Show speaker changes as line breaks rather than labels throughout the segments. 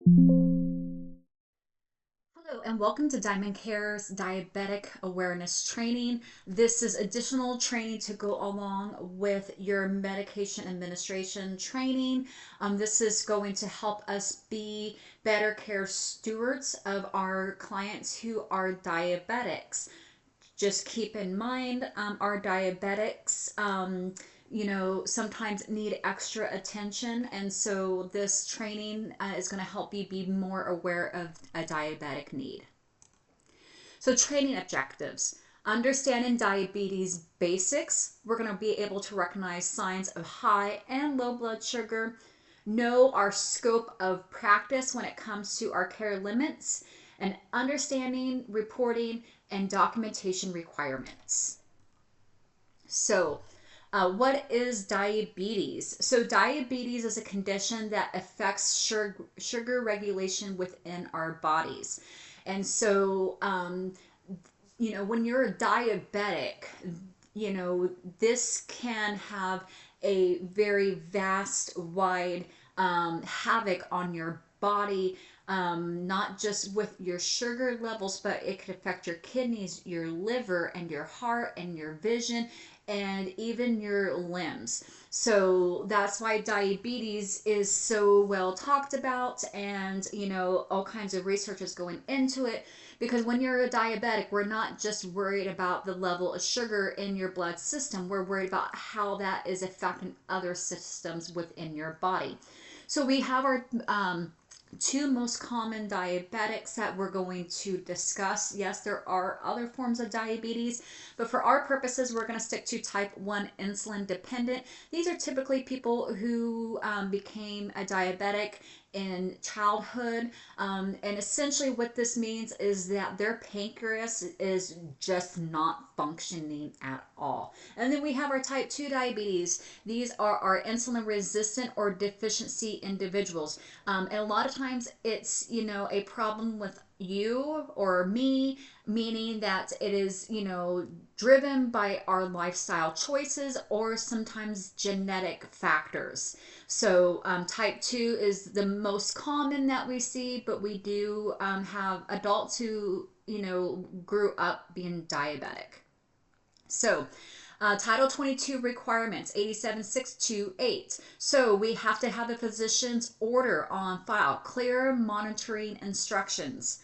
Hello and welcome to Diamond Care's Diabetic Awareness Training. This is additional training to go along with your medication administration training. This is going to help us be better care stewards of our clients who are diabetics. Just keep in mind, our diabetics, sometimes need extra attention. And so this training is going to help you be more aware of a diabetic need. So, training objectives. Understanding diabetes basics. We're going to be able to recognize signs of high and low blood sugar, know our scope of practice when it comes to our care limits, and understanding, reporting, and documentation requirements. So, what is diabetes? So, diabetes is a condition that affects sugar regulation within our bodies. And so, when you're a diabetic, this can have a very vast, wide havoc on your body, not just with your sugar levels, but it could affect your kidneys, your liver, and your heart, and your vision, and even your limbs. So that's why diabetes is so well talked about, and all kinds of research is going into it, because when you're a diabetic, we're not just worried about the level of sugar in your blood system, we're worried about how that is affecting other systems within your body. So we have our two most common diabetics that we're going to discuss. Yes, there are other forms of diabetes, but for our purposes, we're going to stick to type 1 insulin dependent. These are typically people who became a diabetic in childhood. And essentially, what this means is that their pancreas is just not functioning at all. And then we have our type 2 diabetes. These are our insulin resistant or deficiency individuals. And a lot of times it's, a problem with you or me, meaning that it is, driven by our lifestyle choices or sometimes genetic factors. So, type 2 is the most common that we see, but we do have adults who, grew up being diabetic. So, Title 22 requirements 87628. So we have to have the physician's order on file, clear monitoring instructions.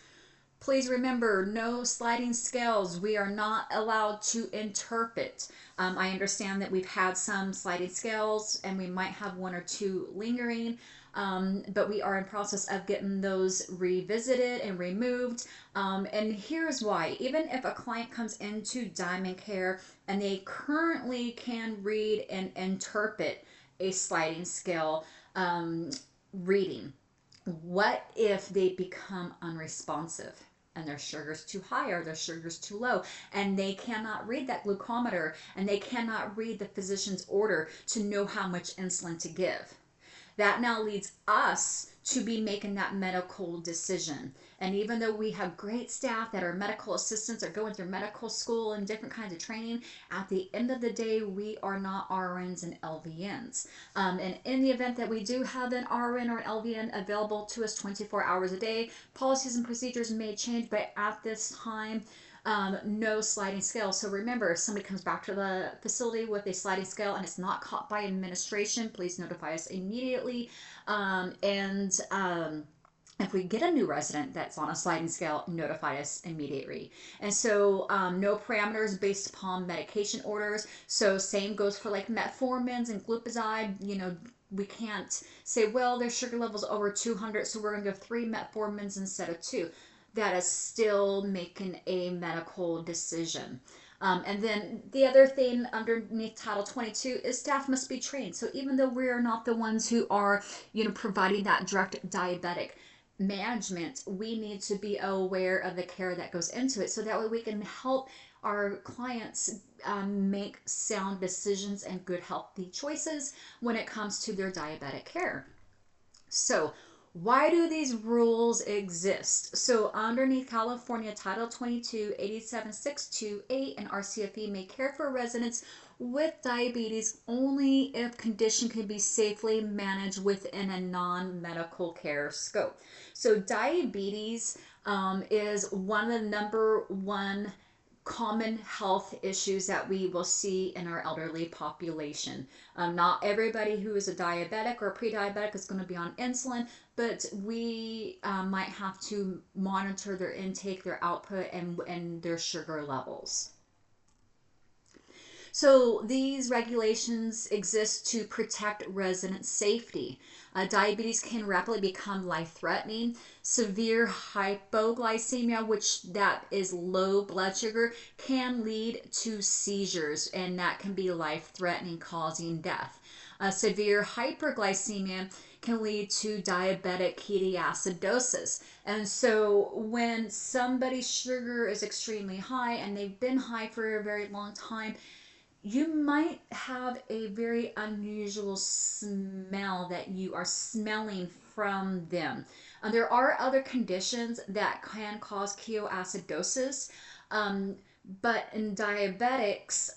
Please remember, no sliding scales. We are not allowed to interpret. I understand that we've had some sliding scales and we might have one or two lingering, but we are in process of getting those revisited and removed. And here's why. Even if a client comes into Diamond Care and they currently can read and interpret a sliding scale reading, what if they become unresponsive and their sugar's too high or their sugar's too low, and they cannot read that glucometer and they cannot read the physician's order to know how much insulin to give? That now leads us to be making that medical decision. And even though we have great staff that are medical assistants or going through medical school and different kinds of training, at the end of the day, we are not RNs and LVNs. And in the event that we do have an RN or an LVN available to us 24 hours a day, policies and procedures may change, but at this time, no sliding scale. So remember, if somebody comes back to the facility with a sliding scale and it's not caught by administration, please notify us immediately. If we get a new resident that's on a sliding scale, notify us immediately. And so no parameters based upon medication orders. So same goes for like metformins and glipizide. We can't say, well, their sugar level's over 200, so we're going to give 3 metformins instead of 2. That is still making a medical decision. And then the other thing underneath Title 22 is staff must be trained. So even though we are not the ones who are, providing that direct diabetic management, we need to be aware of the care that goes into it, so that way we can help our clients make sound decisions and good healthy choices when it comes to their diabetic care. So Why do these rules exist? So underneath California Title 22, 87628 and RCFE may care for residents with diabetes only if condition can be safely managed within a non-medical care scope. So diabetes is one of the number one common health issues that we will see in our elderly population. Not everybody who is a diabetic or pre-diabetic is going to be on insulin, but we might have to monitor their intake, their output, and their sugar levels. So these regulations exist to protect resident safety. Diabetes can rapidly become life-threatening. Severe hypoglycemia, which that is low blood sugar, can lead to seizures, and that can be life-threatening, causing death. Severe hyperglycemia can lead to diabetic ketoacidosis. And so when somebody's sugar is extremely high and they've been high for a very long time, you might have a very unusual smell that you are smelling from them. There are other conditions that can cause ketoacidosis, but in diabetics,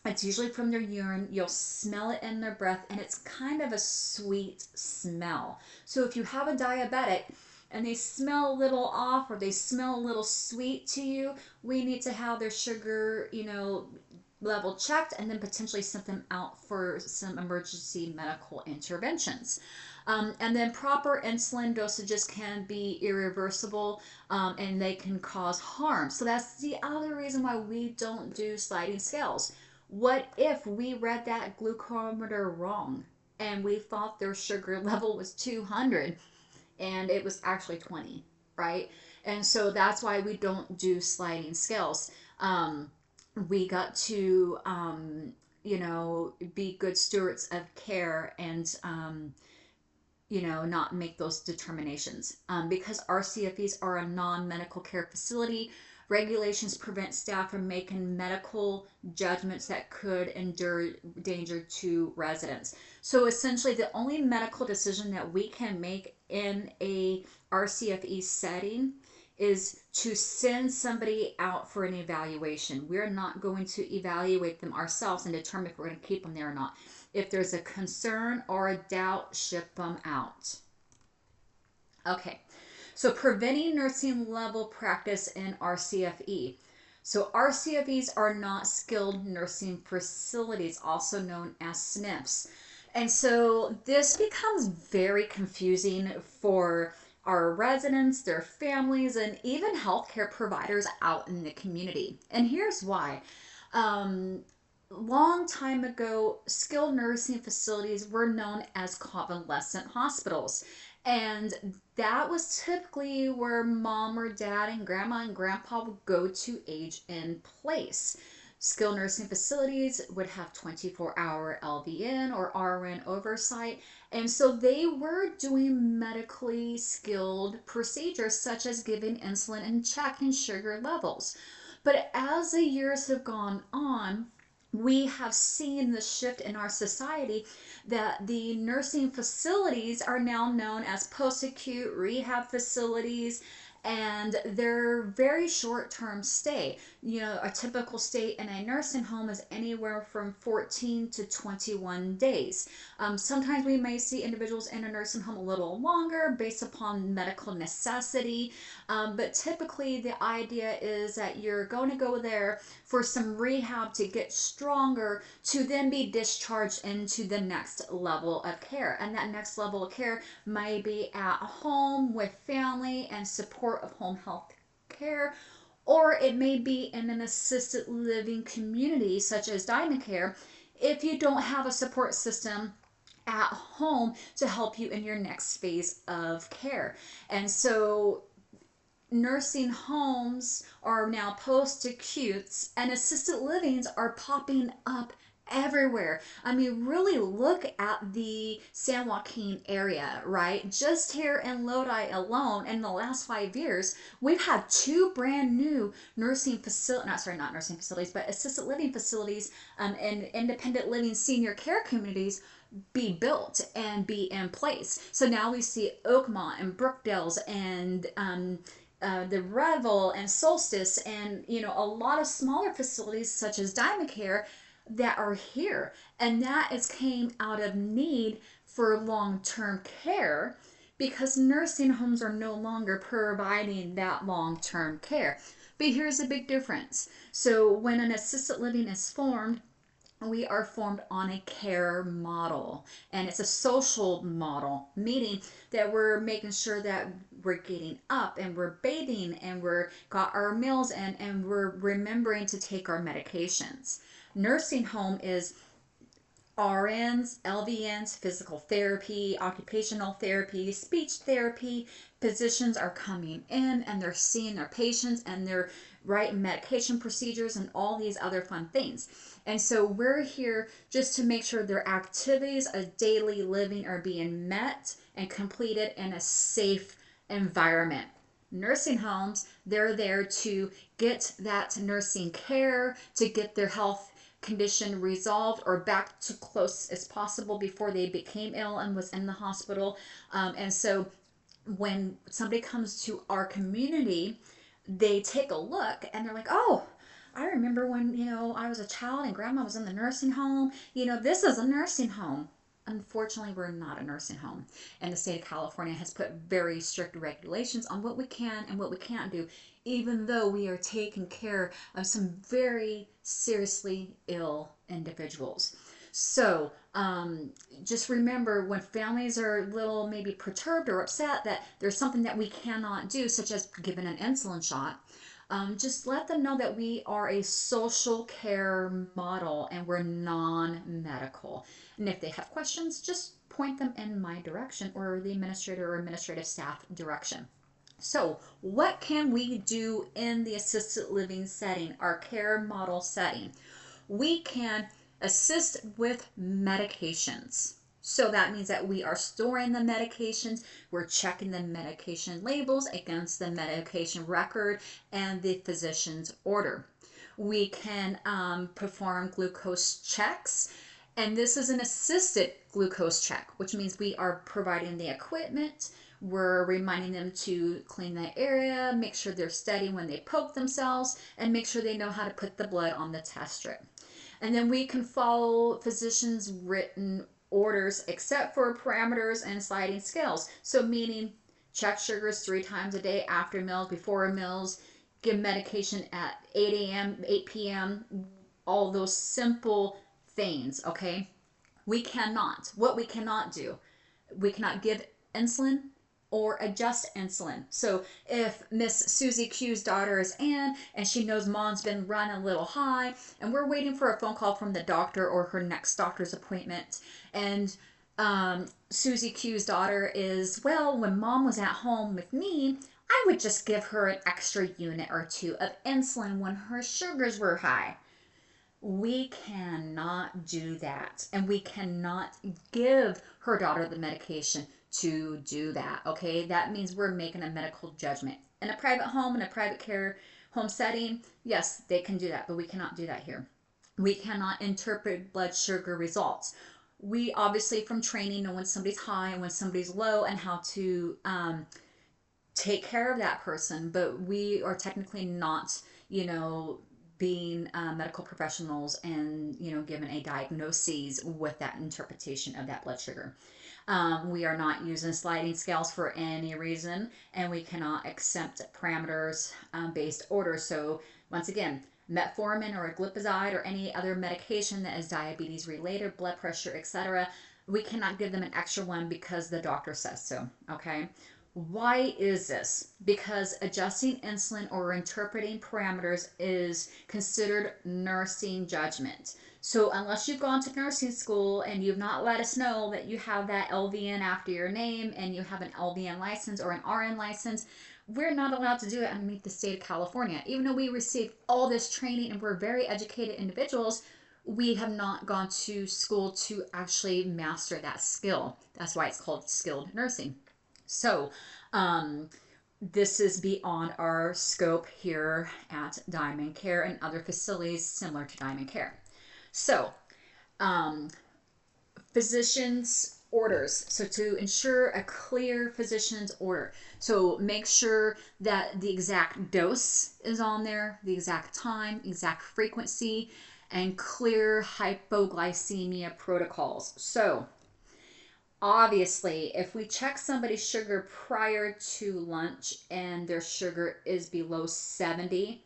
it's usually from their urine. You'll smell it in their breath, and it's kind of a sweet smell. So if you have a diabetic and they smell a little off or they smell a little sweet to you, we need to have their sugar, level checked, and then potentially sent them out for some emergency medical interventions. And then proper insulin dosages can be irreversible, and they can cause harm. So that's the other reason why we don't do sliding scales. What if we read that glucometer wrong and we thought their sugar level was 200 and it was actually 20, right? And so that's why we don't do sliding scales. We got to, be good stewards of care and, not make those determinations. Because RCFEs are a non-medical care facility, regulations prevent staff from making medical judgments that could endure danger to residents. So essentially, the only medical decision that we can make in a RCFE setting is to send somebody out for an evaluation. We're not going to evaluate them ourselves and determine if we're going to keep them there or not. If there's a concern or a doubt, ship them out. Okay, so preventing nursing level practice in RCFE. So RCFEs are not skilled nursing facilities, also known as SNFs. And so this becomes very confusing for our residents, their families, and even healthcare providers out in the community. And here's why. Long time ago, skilled nursing facilities were known as convalescent hospitals. And that was typically where mom or dad and grandma and grandpa would go to age in place. Skilled nursing facilities would have 24-hour LVN or RN oversight, and so they were doing medically skilled procedures such as giving insulin and checking sugar levels. But as the years have gone on, we have seen the shift in our society that the nursing facilities are now known as post-acute rehab facilities, and they're very short-term stay. A typical stay in a nursing home is anywhere from 14 to 21 days. Sometimes we may see individuals in a nursing home a little longer based upon medical necessity, but typically the idea is that you're going to go there for some rehab to get stronger to then be discharged into the next level of care. And that next level of care may be at home with family and support of home health care, or it may be in an assisted living community such as Dynacare if you don't have a support system at home to help you in your next phase of care. And so nursing homes are now post-acutes, and assisted livings are popping up everywhere. I mean, really look at the San Joaquin area, right? Just here in Lodi alone, in the last 5 years, we've had two brand new nursing facilities, not nursing facilities, but assisted living facilities and independent living senior care communities be built and be in place. So now we see Oakmont and Brookdales and the Revel and Solstice and a lot of smaller facilities such as Diamond Care that are here, and that is came out of need for long-term care because nursing homes are no longer providing that long-term care. But here's a big difference. So when an assisted living is formed, we are formed on a care model, and it's a social model, meaning that we're making sure that we're getting up and we're bathing and we're got our meals and we're remembering to take our medications. Nursing home is RNs, LVNs, physical therapy, occupational therapy, speech therapy. Physicians are coming in and they're seeing their patients and they're writing medication procedures and all these other fun things. And so we're here just to make sure their activities of daily living are being met and completed in a safe environment. Nursing homes, they're there to get that nursing care, to get their health condition resolved or back to close as possible before they became ill and was in the hospital. And so when somebody comes to our community, they take a look and they're like, oh, I remember when, I was a child and grandma was in the nursing home. This is a nursing home. Unfortunately, we're not a nursing home. And the state of California has put very strict regulations on what we can and what we can't do, even though we are taking care of some very seriously ill individuals. So just remember when families are a little maybe perturbed or upset that there's something that we cannot do, such as giving an insulin shot. Just let them know that we are a social care model and we're non-medical. And if they have questions, just point them in my direction or the administrator or administrative staff direction. So what can we do in the assisted living setting, our care model setting? We can assist with medications. So that means that we are storing the medications, we're checking the medication labels against the medication record and the physician's order. We can perform glucose checks, and this is an assisted glucose check, which means we are providing the equipment, we're reminding them to clean the area, make sure they're steady when they poke themselves, and make sure they know how to put the blood on the test strip. And then we can follow physicians' written orders except for parameters and sliding scales. So meaning check sugars 3 times a day after meals, before meals, give medication at 8 a.m., 8 p.m., all those simple things, okay? What we cannot do, we cannot give insulin or adjust insulin. So if Miss Susie Q's daughter is Ann and she knows mom's been run a little high and we're waiting for a phone call from the doctor or her next doctor's appointment, and Susie Q's daughter is, well, when mom was at home with me, I would just give her an extra unit or 2 of insulin when her sugars were high. We cannot do that, and we cannot give her daughter the medication to do that, okay? That means we're making a medical judgment. In a private home, in a private care home setting, yes, they can do that, but we cannot do that here. We cannot interpret blood sugar results. We obviously from training know when somebody's high and when somebody's low and how to take care of that person, but we are technically not, being medical professionals and given a diagnosis with that interpretation of that blood sugar. We are not using sliding scales for any reason, and we cannot accept parameters based orders. So once again, metformin or a glipizide or any other medication that is diabetes related, blood pressure, etc., we cannot give them an extra one because the doctor says so, okay? Why is this? Because adjusting insulin or interpreting parameters is considered nursing judgment. So unless you've gone to nursing school and you've not let us know that you have that LVN after your name and you have an LVN license or an RN license, we're not allowed to do it underneath the state of California. Even though we receive all this training and we're very educated individuals, we have not gone to school to actually master that skill. That's why it's called skilled nursing. So, this is beyond our scope here at Diamond Care and other facilities similar to Diamond Care. So, um, physician's orders. So to ensure a clear physician's order. So make sure that the exact dose is on there, the exact time, exact frequency, and clear hypoglycemia protocols. So obviously, if we check somebody's sugar prior to lunch and their sugar is below 70,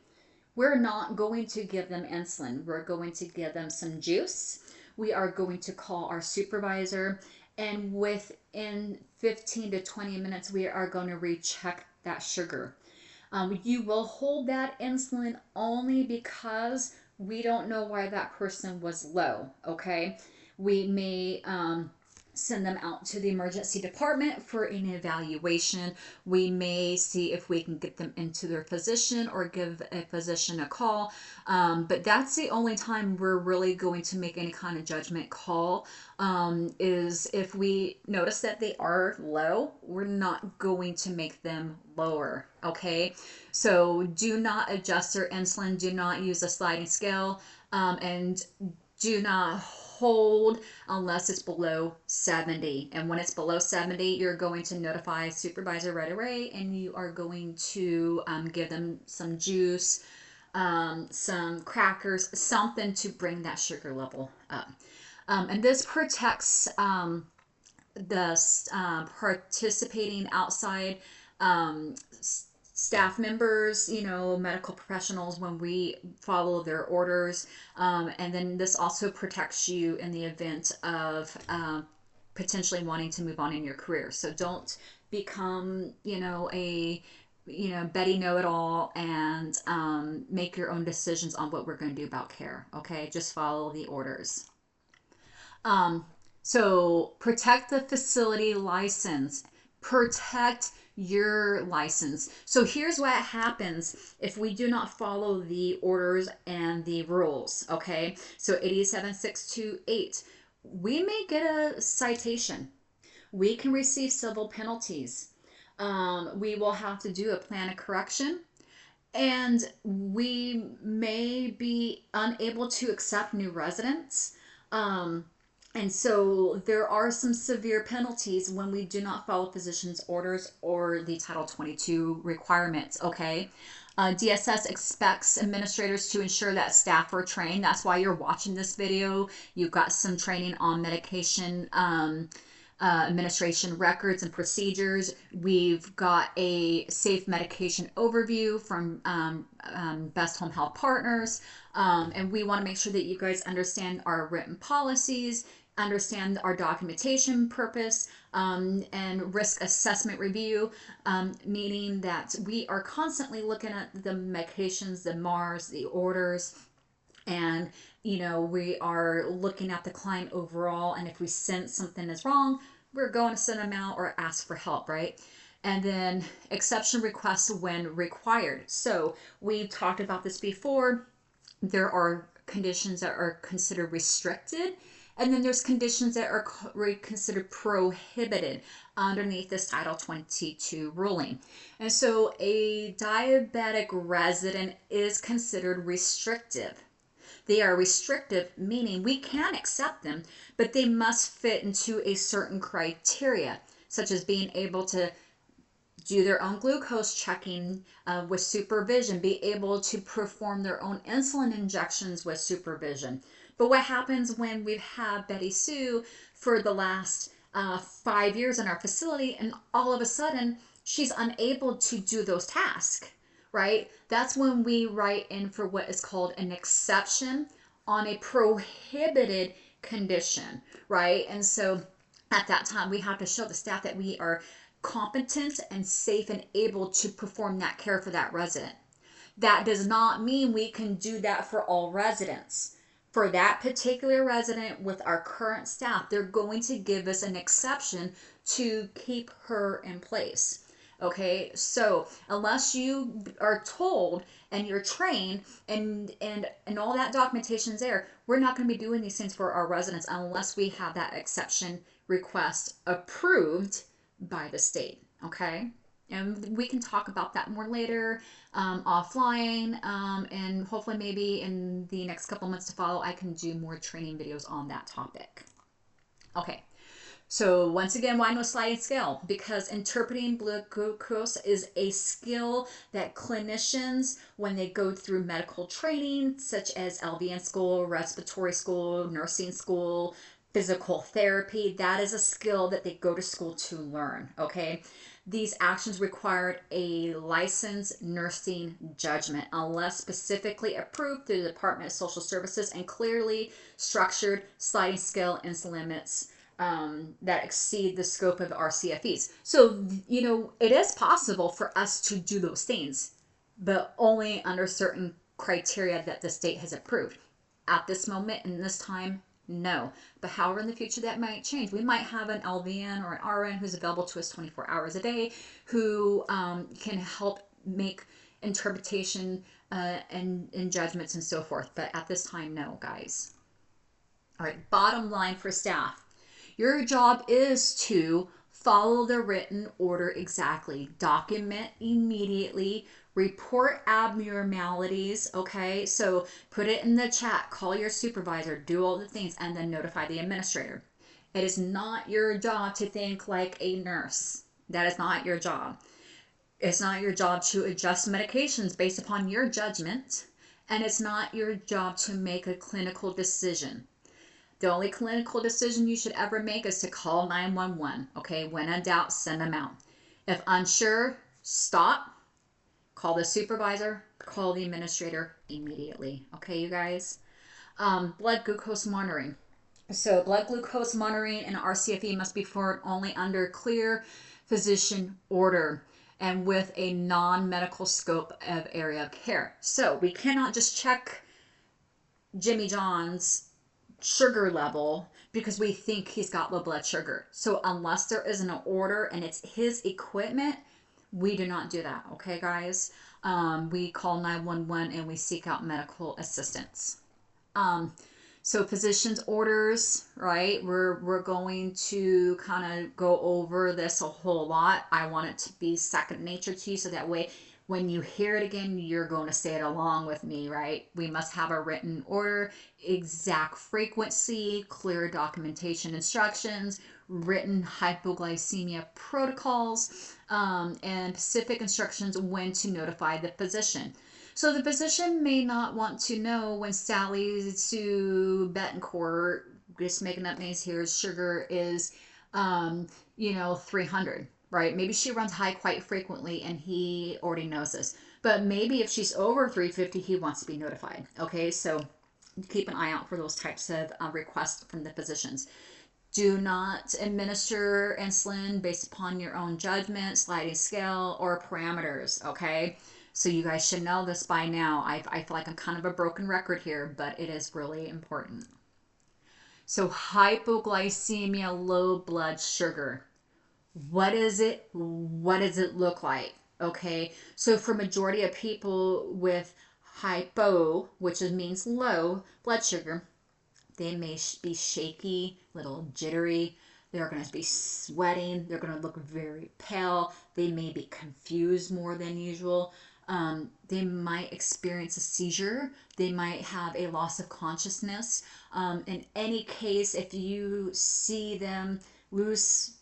we're not going to give them insulin. We're going to give them some juice. We are going to call our supervisor, and within 15 to 20 minutes, we are going to recheck that sugar. You will hold that insulin only because we don't know why that person was low, okay? We may send them out to the emergency department for an evaluation. We may see if we can get them into their physician or give a physician a call. But that's the only time we're really going to make any kind of judgment call, is if we notice that they are low, we're not going to make them lower, okay? So do not adjust their insulin, do not use a sliding scale, and do not hold unless it's below 70. And when it's below 70, you're going to notify supervisor right away, and you are going to give them some juice, some crackers, something to bring that sugar level up. And this protects the participating outside staff members, medical professionals, when we follow their orders. And then this also protects you in the event of potentially wanting to move on in your career. So don't become, a Betty know-it-all and make your own decisions on what we're going to do about care. Okay, just follow the orders. So protect the facility license. Protect your license. So here's what happens if we do not follow the orders and the rules, okay? So 87628, we may get a citation. We can receive civil penalties. We will have to do a plan of correction, and we may be unable to accept new residents. And so there are some severe penalties when we do not follow physician's orders or the Title 22 requirements, okay? DSS expects administrators to ensure that staff are trained. That's why you're watching this video. You've got some training on medication administration records and procedures. We've got a safe medication overview from Best Home Health Partners. And we want to make sure that you guys understand our written policies, understand our documentation purpose, and risk assessment review, meaning that we are constantly looking at the medications, the MARs, the orders, and we are looking at the client overall, and if we sense something is wrong, we're going to send them out or ask for help, right? And then exception requests when required. So we've talked about this before. There are conditions that are considered restricted, and then there's conditions that are considered prohibited underneath this Title 22 ruling. And so a diabetic resident is considered restrictive. They are restrictive, meaning we can accept them, but they must fit into a certain criteria, such as being able to do their own glucose checking with supervision, be able to perform their own insulin injections with supervision. But what happens when we've had Betty Sue for the last 5 years in our facility, and all of a sudden she's unable to do those tasks, right? That's when we write in for what is called an exception on a prohibited condition, right? And so at that time, we have to show the staff that we are competent and safe and able to perform that care for that resident. That does not mean we can do that for all residents. For that particular resident with our current staff, they're going to give us an exception to keep her in place. Okay, so unless you are told and you're trained and all that documentation's there, we're not going to be doing these things for our residents unless we have that exception request approved by the state. Okay, and we can talk about that more later, offline, and hopefully maybe in the next couple months to follow, I can do more training videos on that topic. Okay. So once again, why no sliding scale? Because interpreting blood glucose is a skill that clinicians, when they go through medical training, such as LVN school, respiratory school, nursing school, physical therapy, that is a skill that they go to school to learn, okay? These actions required a licensed nursing judgment unless specifically approved through the Department of Social Services and clearly structured sliding scale insulin limits that exceed the scope of our CFEs. So, you know, it is possible for us to do those things, but only under certain criteria that the state has approved. At this moment, in this time, no. But however, in the future, that might change. We might have an LVN or an RN who's available to us 24 hours a day who can help make interpretation and judgments and so forth. But at this time, no, guys. All right, bottom line for staff. Your job is to follow the written order exactly. Document immediately. Report abnormalities, okay? So put it in the chat. Call your supervisor. Do all the things and then notify the administrator. It is not your job to think like a nurse. That is not your job. It's not your job to adjust medications based upon your judgment. And it's not your job to make a clinical decision. The only clinical decision you should ever make is to call 911, okay? When in doubt, send them out. If unsure, stop, call the supervisor, call the administrator immediately, okay, you guys? Blood glucose monitoring. So blood glucose monitoring in RCFE must be performed only under clear physician order and with a non-medical scope of area of care. So we cannot just check Jimmy John's sugar level because we think he's got low blood sugar. So unless there is an order and it's his equipment, we do not do that. Okay, guys? We call 911 and we seek out medical assistance. So physician's orders, right? We're going to kind of go over this a whole lot. I want it to be second nature to you so that way when you hear it again, you're going to say it along with me, right? We must have a written order, exact frequency, clear documentation instructions, written hypoglycemia protocols, and specific instructions when to notify the physician. So the physician may not want to know when Sally Sue Betancourt, just making up names here, sugar is, 300. Right? Maybe she runs high quite frequently and he already knows this. But maybe if she's over 350, he wants to be notified. Okay, so keep an eye out for those types of requests from the physicians. Do not administer insulin based upon your own judgment, sliding scale, or parameters. Okay, so you guys should know this by now. I feel like I'm kind of a broken record here, but it is really important. So hypoglycemia, low blood sugar. What is it? What does it look like? Okay, so for majority of people with hypo, which means low blood sugar, they may be shaky, little jittery. They're going to be sweating. They're going to look very pale. They may be confused more than usual. They might experience a seizure. They might have a loss of consciousness. In any case, if you see them lose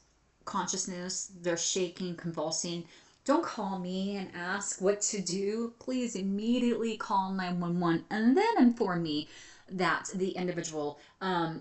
consciousness, they're shaking, convulsing, don't call me and ask what to do. Please immediately call 911 and then inform me that the individual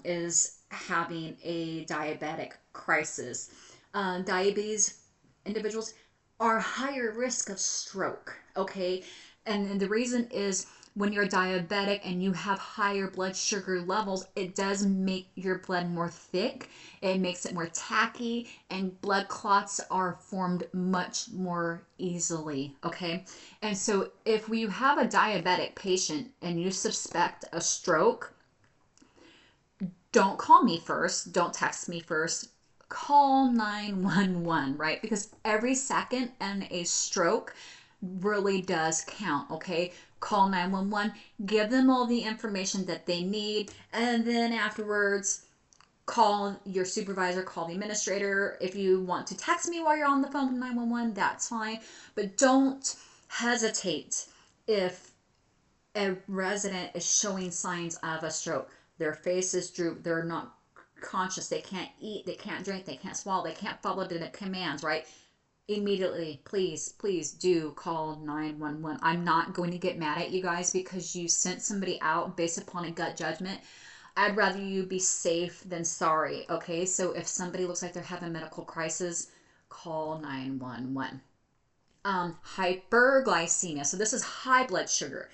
is having a diabetic crisis. Diabetes individuals are higher risk of stroke, okay? And the reason is when you're diabetic and you have higher blood sugar levels, it does make your blood more thick. It makes it more tacky, and blood clots are formed much more easily, okay? And so if you have a diabetic patient and you suspect a stroke, don't call me first. Don't text me first. call 911, right? Because every second in a stroke really does count, okay? Call 911, give them all the information that they need, and then afterwards, call your supervisor, call the administrator. If you want to text me while you're on the phone with 911, that's fine. But don't hesitate if a resident is showing signs of a stroke. Their face is drooped, they're not conscious, they can't eat, they can't drink, they can't swallow, they can't follow the commands, right? Immediately, please do call 911. I'm not going to get mad at you guys because you sent somebody out based upon a gut judgment. I'd rather you be safe than sorry, okay? So if somebody looks like they're having a medical crisis, call 911. Hyperglycemia. So this is high blood sugar.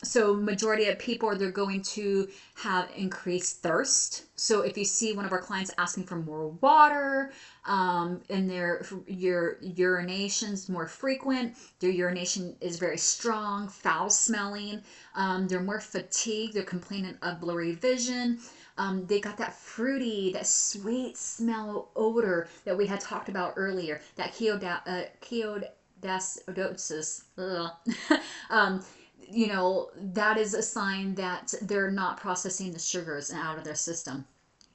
So majority of people, they're going to have increased thirst. So if you see one of our clients asking for more water, and your urination's more frequent, their urination is very strong, foul smelling, they're more fatigued, they're complaining of blurry vision, they got that fruity, that sweet smell odor that we had talked about earlier, that ketoacidosis. You know, that is a sign that they're not processing the sugars out of their system.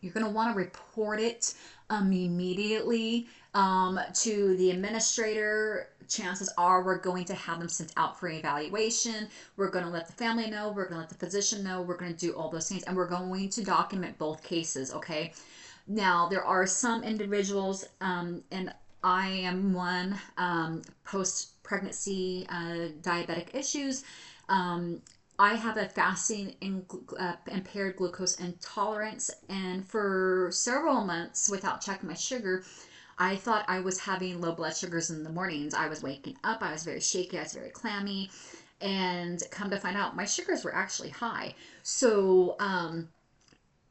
You're going to want to report it immediately to the administrator. Chances are we're going to have them sent out for evaluation. We're going to let the family know. We're going to let the physician know. We're going to do all those things. And we're going to document both cases, okay? Now, there are some individuals, and I am one, post-pregnancy diabetic issues. I have a fasting impaired glucose intolerance, and for several months without checking my sugar, I thought I was having low blood sugars in the mornings. I was waking up, I was very shaky, I was very clammy, and come to find out my sugars were actually high. So,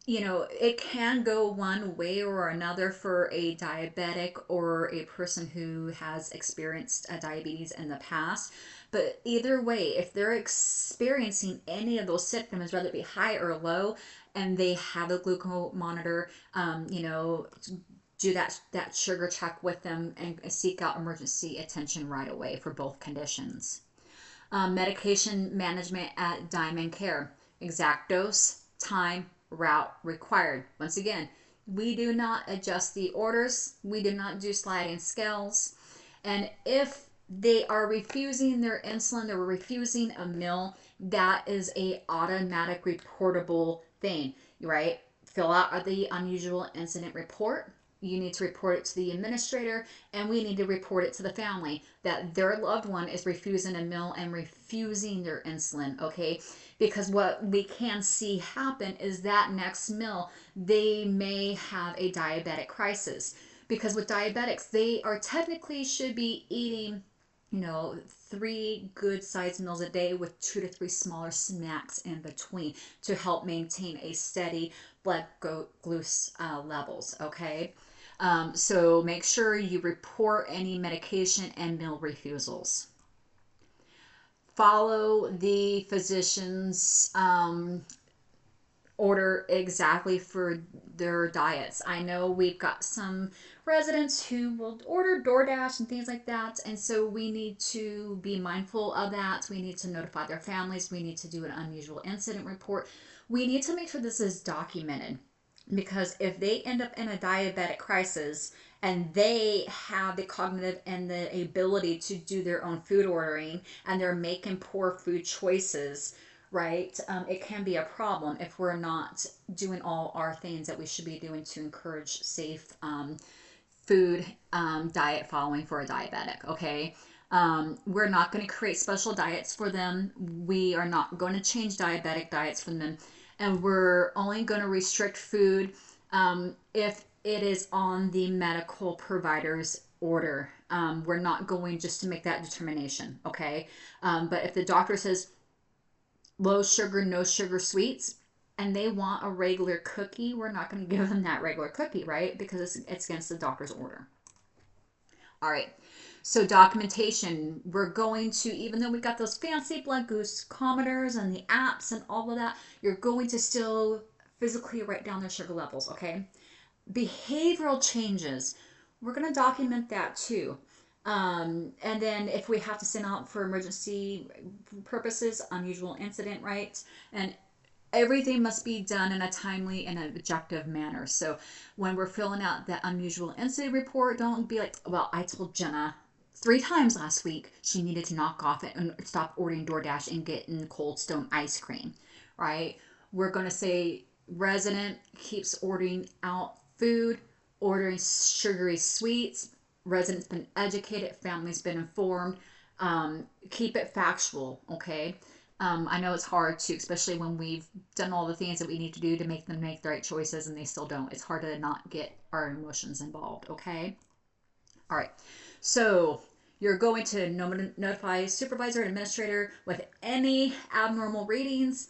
you know, it can go one way or another for a diabetic or a person who has experienced diabetes in the past. But either way, if they're experiencing any of those symptoms, whether it be high or low, and they have a glucose monitor, you know, do that sugar check with them and seek out emergency attention right away for both conditions. Medication management at Diamond Care. Exact dose, time, route required. Once again, we do not adjust the orders. We do not do sliding scales. And if they are refusing their insulin, they're refusing a meal, that is a automatic reportable thing, right? Fill out the unusual incident report. You need to report it to the administrator, and we need to report it to the family that their loved one is refusing a meal and refusing their insulin, okay? Because what we can see happen is that next meal, they may have a diabetic crisis. Because with diabetics, they are technically should be eating, you know, 3 good sized meals a day with 2 to 3 smaller snacks in between to help maintain a steady blood glucose levels, okay? So make sure you report any medication and meal refusals. Follow the physician's order exactly for their diets. I know we've got some residents who will order DoorDash and things like that, and so we need to be mindful of that. We need to notify their families. We need to do an unusual incident report. We need to make sure this is documented, because if they end up in a diabetic crisis and they have the cognitive and the ability to do their own food ordering and they're making poor food choices, right? It can be a problem if we're not doing all our things that we should be doing to encourage safe food diet following for a diabetic, okay? We're not going to create special diets for them. We are not going to change diabetic diets for them. And we're only going to restrict food if it is on the medical provider's order. We're not going just to make that determination, okay? But if the doctor says low sugar, no sugar sweets, and they want a regular cookie, we're not going to give them that regular cookie, right? Because it's against the doctor's order. All right. So documentation, we're going to, even though we got those fancy blood glucometers and the apps and all of that, you're going to still physically write down their sugar levels, okay? behavioral changes, we're going to document that too. And then if we have to send out for emergency purposes, unusual incident, right? And everything must be done in a timely and objective manner. So when we're filling out that unusual incident report, don't be like, well, I told Jenna 3 times last week she needed to knock off it and stop ordering DoorDash and getting Cold Stone ice cream, right? We're going to say resident keeps ordering out food, ordering sugary sweets. Resident's been educated, family's been informed. Keep it factual, okay? I know it's hard to, especially when we've done all the things that we need to do to make them make the right choices and they still don't. It's hard to not get our emotions involved, okay? All right. So you're going to notify supervisor and administrator with any abnormal readings,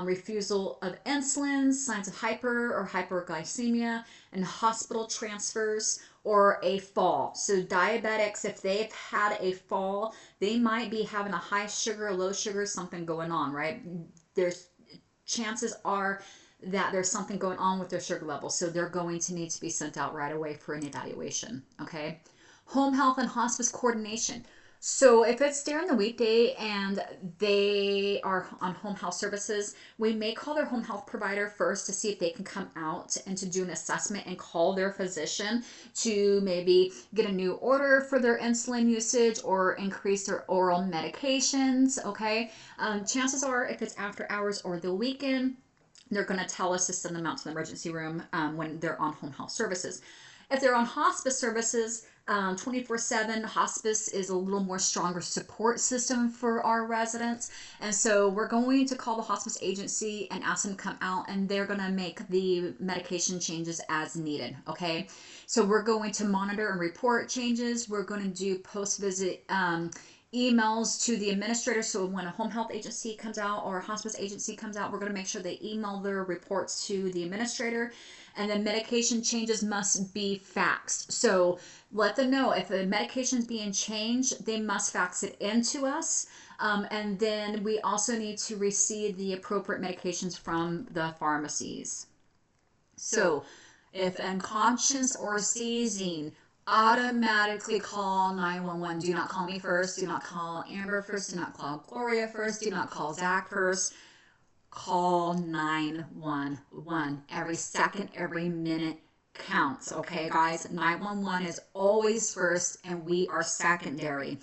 refusal of insulin, signs of hyper or hyperglycemia, and hospital transfers or a fall. So diabetics, if they've had a fall, they might be having a high sugar, low sugar, something going on, right? There's chances are that there's something going on with their sugar level. So they're going to need to be sent out right away for an evaluation. Okay. Home health and hospice coordination. So if it's during the weekday and they are on home health services, we may call their home health provider first to see if they can come out and to do an assessment and call their physician to maybe get a new order for their insulin usage or increase their oral medications. Okay. Chances are if it's after hours or the weekend, they're going to tell us to send them out to the emergency room when they're on home health services. If they're on hospice services, 24/7 hospice is a little more stronger support system for our residents, and so we're going to call the hospice agency and ask them to come out, and they're going to make the medication changes as needed. Okay, so we're going to monitor and report changes. We're going to do post-visit emails to the administrator. So when a home health agency comes out or a hospice agency comes out, we're going to make sure they email their reports to the administrator. And then medication changes must be faxed. So let them know if the medication is being changed, they must fax it into us. And then we also need to receive the appropriate medications from the pharmacies. So if unconscious or seizing, automatically call 911. Do not call me first. Do not call Amber first. Do not call Gloria first. Do not call Zach first. Call 911. Every second, every minute counts. Okay, guys? 911 is always first, and we are secondary.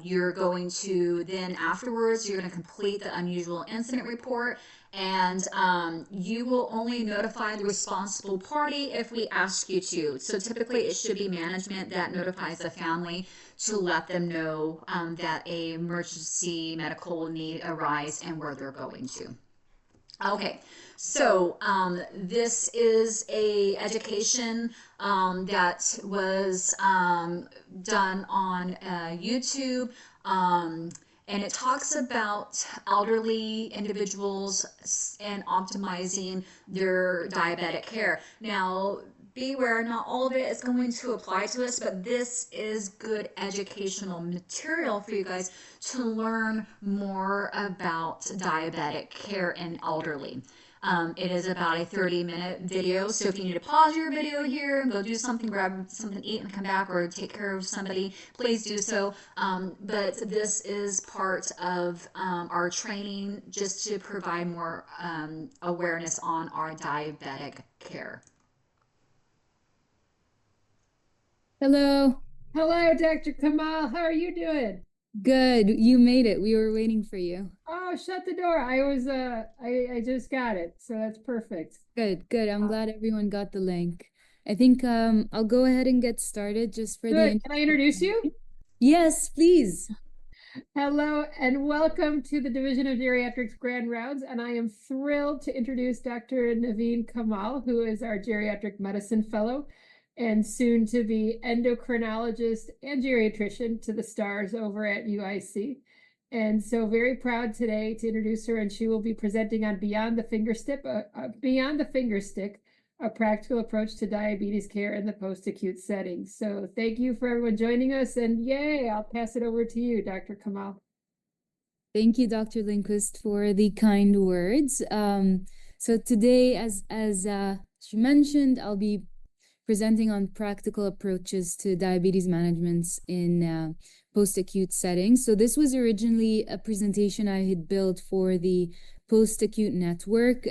You're going to then afterwards, you're going to complete the unusual incident report, and you will only notify the responsible party if we ask you to. So typically it should be management that notifies the family to let them know that a emergency medical need arise and where they're going to. Okay, so this is a education that was done on YouTube, and it talks about elderly individuals and optimizing their diabetic care. Now, beware, not all of it is going to apply to us, but this is good educational material for you guys to learn more about diabetic care in elderly. It is about a 30-minute video, so if you need to pause your video here and go do something, grab something to eat and come back, or take care of somebody, please do so. But this is part of our training just to provide more awareness on our diabetic care.
Hello.
Hello, Dr. Kamal. How are you doing?
Good. You made it. We were waiting for you.
Oh, shut the door. I just got it. So that's perfect.
Good, good. I'm glad everyone got the link. I think I'll go ahead and get started just for
Good. Can I introduce you?
Yes, please.
Hello and welcome to the Division of Geriatrics Grand Rounds. And I am thrilled to introduce Dr. Naveen Kamal, who is our Geriatric Medicine Fellow and soon to be endocrinologist and geriatrician to the stars over at UIC. And so very proud today to introduce her, and she will be presenting on Beyond the Finger Stick, a practical approach to diabetes care in the post-acute setting. So thank you for everyone joining us, and yay, I'll pass it over to you, Dr. Kamal.
Thank you, Dr. Lindquist, for the kind words. So today, as she mentioned, I'll be presenting on practical approaches to diabetes management in post-acute settings. So this was originally a presentation I had built for the post-acute network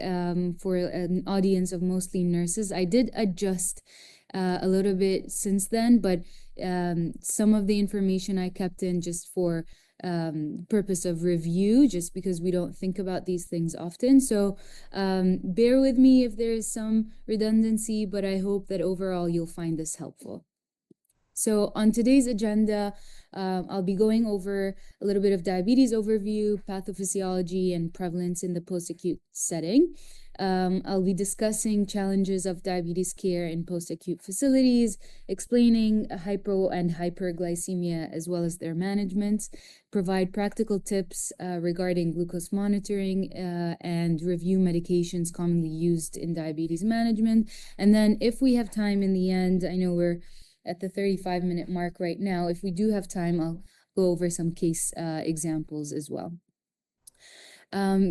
for an audience of mostly nurses. I did adjust a little bit since then, but some of the information I kept in just for purpose of review, just because we don't think about these things often. So bear with me if there is some redundancy, but I hope that overall you'll find this helpful. So on today's agenda, I'll be going over a little bit of diabetes overview, pathophysiology, and prevalence in the post-acute setting. I'll be discussing challenges of diabetes care in post-acute facilities, explaining hypo and hyperglycemia as well as their management, provide practical tips regarding glucose monitoring, and review medications commonly used in diabetes management. And then if we have time in the end, I know we're at the 35-minute mark right now. If we do have time, I'll go over some case examples as well.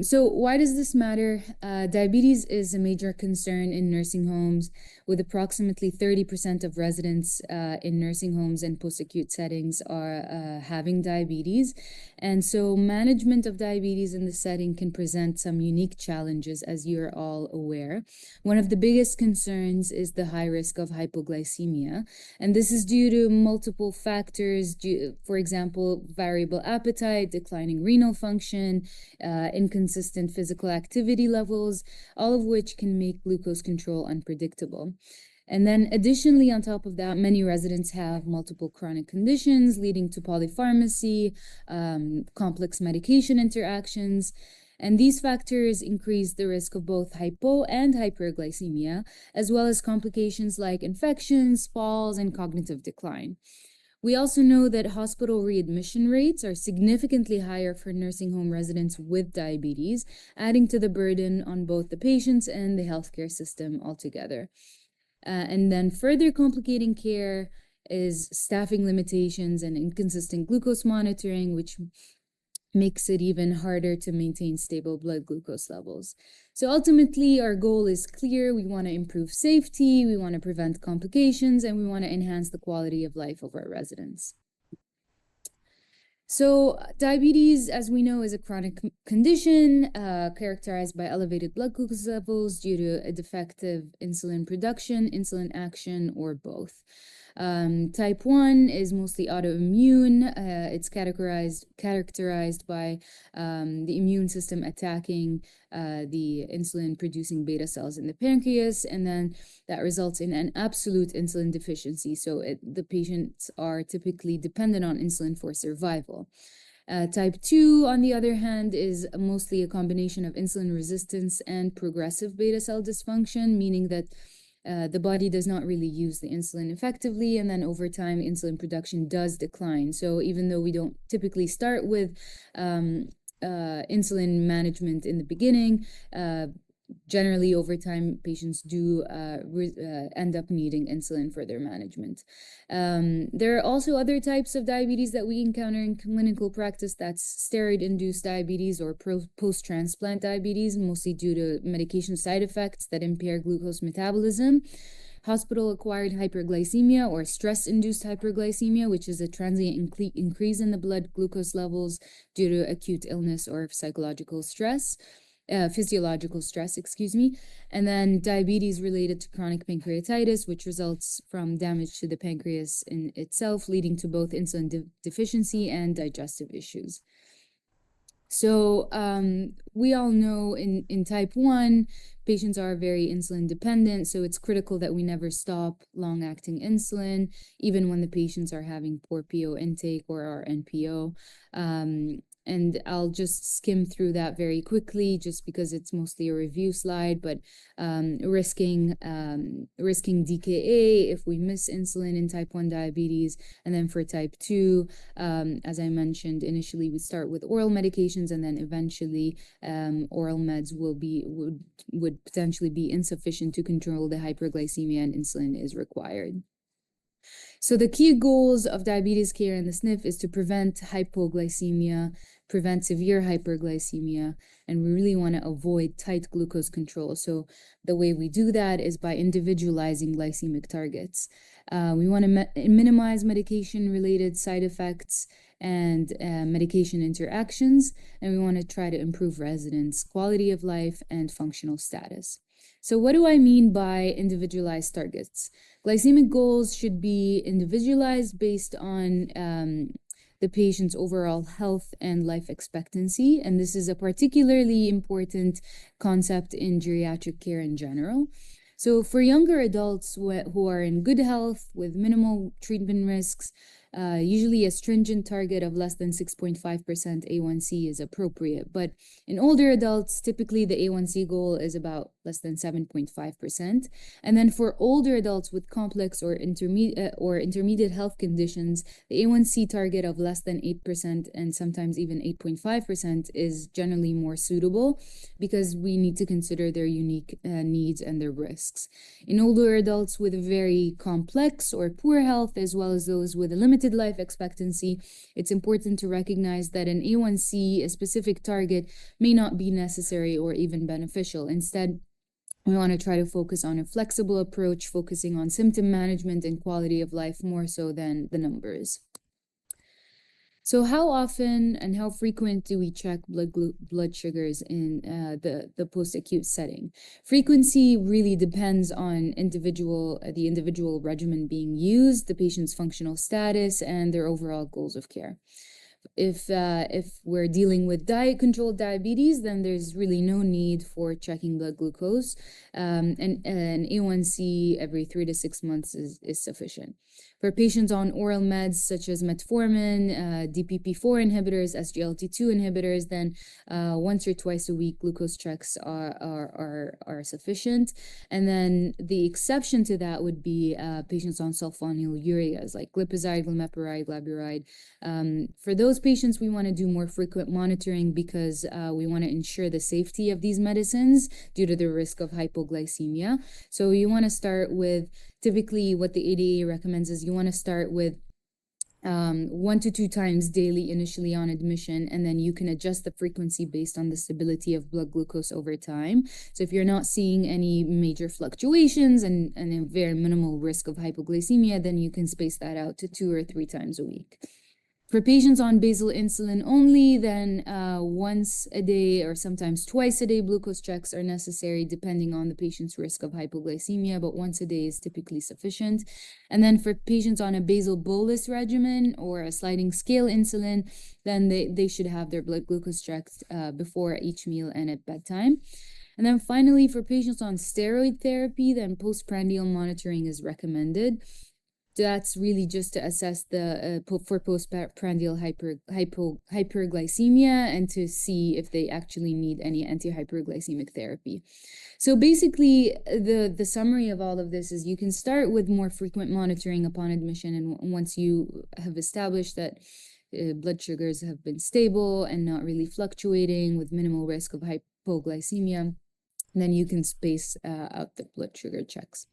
So why does this matter? Diabetes is a major concern in nursing homes, with approximately 30% of residents in nursing homes and post-acute settings are having diabetes. And so management of diabetes in the setting can present some unique challenges, as you're all aware. One of the biggest concerns is the high risk of hypoglycemia. And this is due to multiple factors, for example, variable appetite, declining renal function, inconsistent physical activity levels, all of which can make glucose control unpredictable. And then additionally, on top of that, many residents have multiple chronic conditions leading to polypharmacy, complex medication interactions. And these factors increase the risk of both hypo and hyperglycemia, as well as complications like infections, falls, and cognitive decline. We also know that hospital readmission rates are significantly higher for nursing home residents with diabetes, adding to the burden on both the patients and the healthcare system altogether. And then further complicating care is staffing limitations and inconsistent glucose monitoring, which makes it even harder to maintain stable blood glucose levels. So ultimately, our goal is clear. We want to improve safety, we want to prevent complications, and we want to enhance the quality of life of our residents. So diabetes, as we know, is a chronic condition characterized by elevated blood glucose levels due to a defective insulin production, insulin action, or both. Type 1 is mostly autoimmune. It's characterized by the immune system attacking the insulin-producing beta cells in the pancreas, and then that results in an absolute insulin deficiency. So the patients are typically dependent on insulin for survival. Type 2, on the other hand, is mostly a combination of insulin resistance and progressive beta cell dysfunction, meaning that the body does not really use the insulin effectively, and then over time, insulin production does decline. So even though we don't typically start with insulin management in the beginning, generally over time, patients do end up needing insulin for their management. There are also other types of diabetes that we encounter in clinical practice. That's steroid-induced diabetes or post-transplant diabetes, mostly due to medication side effects that impair glucose metabolism. Hospital-acquired hyperglycemia or stress-induced hyperglycemia, which is a transient increase in the blood glucose levels due to acute illness or psychological stress. Physiological stress, and then diabetes related to chronic pancreatitis, which results from damage to the pancreas in itself, leading to both insulin deficiency and digestive issues. So we all know in type 1, patients are very insulin dependent, so it's critical that we never stop long-acting insulin, even when the patients are having poor PO intake or are NPO. And I'll just skim through that very quickly just because it's mostly a review slide, but risking DKA if we miss insulin in type 1 diabetes. And then for type 2, as I mentioned, initially we start with oral medications, and then eventually oral meds would potentially be insufficient to control the hyperglycemia, and insulin is required. So the key goals of diabetes care in the SNF is to prevent hypoglycemia, prevent severe hyperglycemia, and we really want to avoid tight glucose control. So the way we do that is by individualizing glycemic targets. We want to minimize medication-related side effects and medication interactions, and we want to try to improve residents' quality of life and functional status. So what do I mean by individualized targets? Glycemic goals should be individualized based on the patient's overall health and life expectancy, and this is a particularly important concept in geriatric care in general. So for younger adults who are in good health with minimal treatment risks, usually a stringent target of less than 6.5% A1C is appropriate. But in older adults, typically the A1C goal is about less than 7.5%. And then for older adults with complex or intermediate health conditions, the A1C target of less than 8% and sometimes even 8.5% is generally more suitable because we need to consider their unique needs and their risks. In older adults with very complex or poor health, as well as those with a limited life expectancy, it's important to recognize that an A1C, a specific target, may not be necessary or even beneficial. Instead, we want to try to focus on a flexible approach, focusing on symptom management and quality of life more so than the numbers. So how often and how frequent do we check blood sugars in the post-acute setting? Frequency really depends on the individual regimen being used, the patient's functional status, and their overall goals of care. If we're dealing with diet-controlled diabetes, then there's really no need for checking blood glucose, and an A1C every 3 to 6 months is sufficient. For patients on oral meds such as metformin, DPP-4 inhibitors, SGLT2 inhibitors, then once or twice a week glucose checks are sufficient. And then the exception to that would be patients on sulfonylureas like glipizide, glimepiride, glyburide. For those patients, we want to do more frequent monitoring because we want to ensure the safety of these medicines due to the risk of hypoglycemia. So you want to start with, typically what the ADA recommends is you want to start with 1 to 2 times daily initially on admission, and then you can adjust the frequency based on the stability of blood glucose over time. So if you're not seeing any major fluctuations and a very minimal risk of hypoglycemia, then you can space that out to 2 or 3 times a week. For patients on basal insulin only, then once a day or sometimes twice a day glucose checks are necessary depending on the patient's risk of hypoglycemia, but once a day is typically sufficient. And then for patients on a basal bolus regimen or a sliding scale insulin, then they should have their blood glucose checked before each meal and at bedtime. And then finally, for patients on steroid therapy, then postprandial monitoring is recommended. That's really just to assess the for postprandial hyperglycemia and to see if they actually need any anti-hyperglycemic therapy. So basically, the summary of all of this is you can start with more frequent monitoring upon admission, and once you have established that blood sugars have been stable and not really fluctuating with minimal risk of hypoglycemia, then you can space out the blood sugar checks.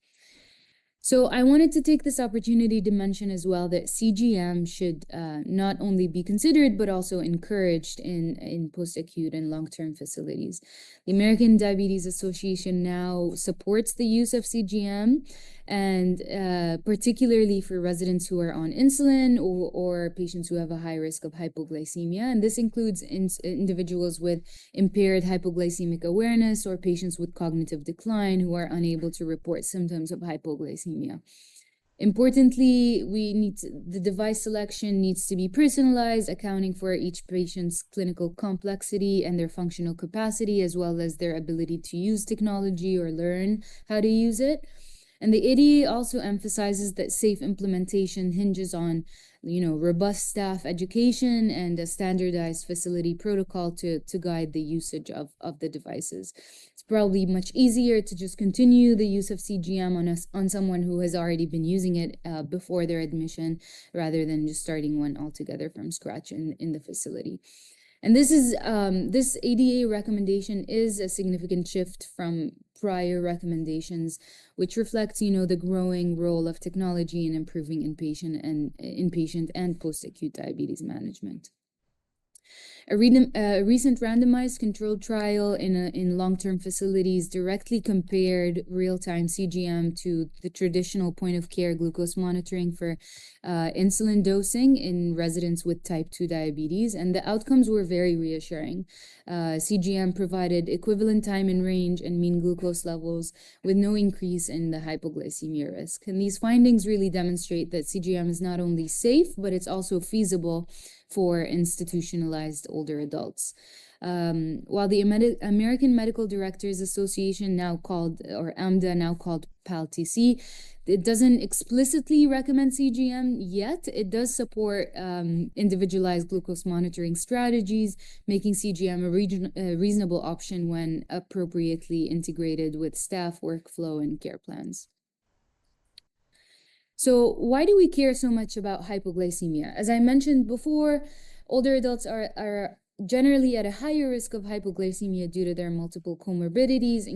So I wanted to take this opportunity to mention as well that CGM should not only be considered, but also encouraged in post-acute and long-term facilities. The American Diabetes Association now supports the use of CGM, and particularly for residents who are on insulin or patients who have a high risk of hypoglycemia. And this includes individuals with impaired hypoglycemic awareness or patients with cognitive decline who are unable to report symptoms of hypoglycemia. Importantly, the device selection needs to be personalized, accounting for each patient's clinical complexity and their functional capacity, as well as their ability to use technology or learn how to use it. And the ADA also emphasizes that safe implementation hinges on, robust staff education and a standardized facility protocol to guide the usage of the devices. It's probably much easier to just continue the use of CGM on someone who has already been using it before their admission, rather than just starting one altogether from scratch in the facility. And this ADA recommendation is a significant shift from prior recommendations, which reflects, the growing role of technology in improving inpatient and post-acute diabetes management. A recent randomized controlled trial in long-term facilities directly compared real-time CGM to the traditional point-of-care glucose monitoring for insulin dosing in residents with type 2 diabetes, and the outcomes were very reassuring. CGM provided equivalent time in range and mean glucose levels with no increase in the hypoglycemia risk. And these findings really demonstrate that CGM is not only safe, but it's also feasible for institutionalized older adults. While the American Medical Directors Association, now called, or AMDA, now called PALTC, it doesn't explicitly recommend CGM yet. It does support individualized glucose monitoring strategies, making CGM a reasonable option when appropriately integrated with staff workflow and care plans. So why do we care so much about hypoglycemia? As I mentioned before, older adults are generally at a higher risk of hypoglycemia due to their multiple comorbidities,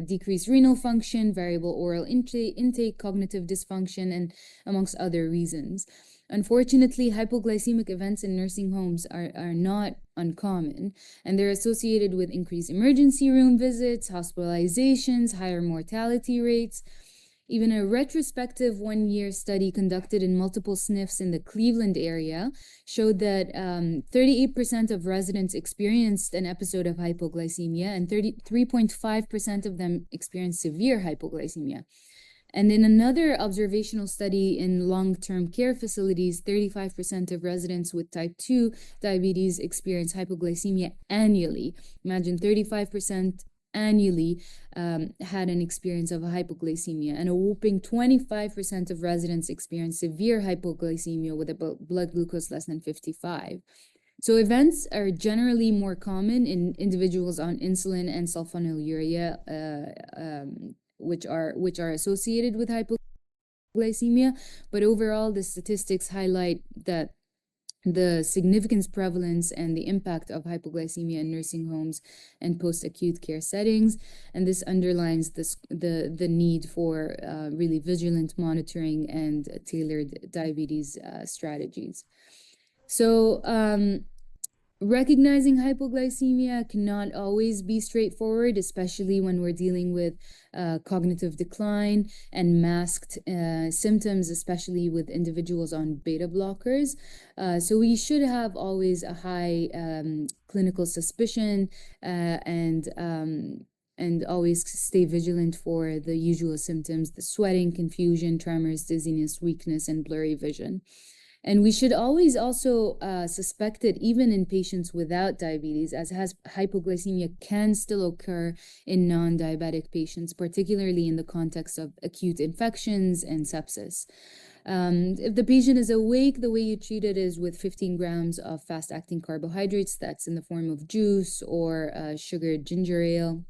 decreased renal function, variable oral intake, cognitive dysfunction, and amongst other reasons. Unfortunately, hypoglycemic events in nursing homes are not uncommon, and they're associated with increased emergency room visits, hospitalizations, higher mortality rates. Even a retrospective 1-year study conducted in multiple SNFs in the Cleveland area showed that 38% of residents experienced an episode of hypoglycemia, and 33.5% of them experienced severe hypoglycemia. And in another observational study in long-term care facilities, 35% of residents with type 2 diabetes experience hypoglycemia annually. Imagine 35% annually had an experience of a hypoglycemia, and a whopping 25% of residents experience severe hypoglycemia with a blood glucose less than 55. So events are generally more common in individuals on insulin and sulfonylurea, which are associated with hypoglycemia. But overall, the statistics highlight that the significant prevalence and the impact of hypoglycemia in nursing homes and post-acute care settings, and this underlines the need for really vigilant monitoring and tailored diabetes strategies. So recognizing hypoglycemia cannot always be straightforward, especially when we're dealing with cognitive decline and masked symptoms, especially with individuals on beta blockers. So we should have always a high clinical suspicion and always stay vigilant for the usual symptoms: the sweating, confusion, tremors, dizziness, weakness, and blurry vision. And we should always also suspect it even in patients without diabetes, as hypoglycemia can still occur in non-diabetic patients, particularly in the context of acute infections and sepsis. If the patient is awake, the way you treat it is with 15 grams of fast-acting carbohydrates. That's in the form of juice or sugared ginger ale.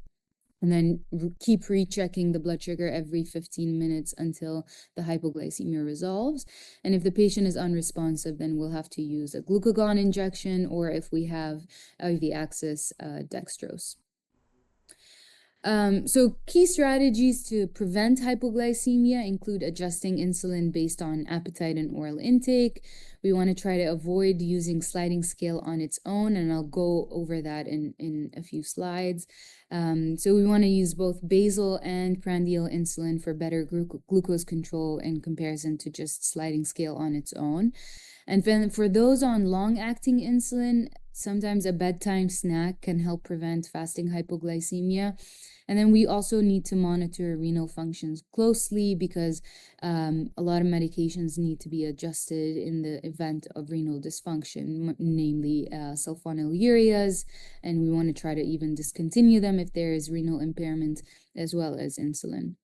And then keep rechecking the blood sugar every 15 minutes until the hypoglycemia resolves. And if the patient is unresponsive, then we'll have to use a glucagon injection, or if we have IV access, dextrose. So key strategies to prevent hypoglycemia include adjusting insulin based on appetite and oral intake. We want to try to avoid using sliding scale on its own, and I'll go over that in a few slides. So we want to use both basal and prandial insulin for better glucose control in comparison to just sliding scale on its own. And then for those on long-acting insulin, sometimes a bedtime snack can help prevent fasting hypoglycemia. And then we also need to monitor renal functions closely, because a lot of medications need to be adjusted in the event of renal dysfunction, namely sulfonylureas, and we want to try to even discontinue them if there is renal impairment, as well as insulin.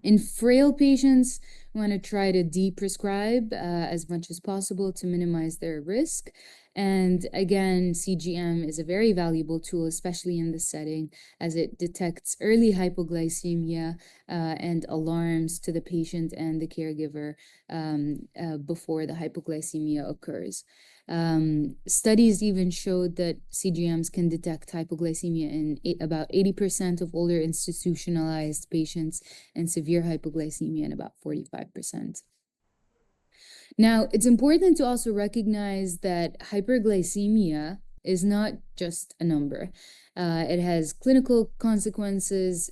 In frail patients, we want to try to deprescribe as much as possible to minimize their risk. And again, CGM is a very valuable tool, especially in this setting, as it detects early hypoglycemia and alarms to the patient and the caregiver before the hypoglycemia occurs. Studies even showed that CGMs can detect hypoglycemia in about 80% of older institutionalized patients, and severe hypoglycemia in about 45%. Now, it's important to also recognize that hyperglycemia is not just a number. It has clinical consequences,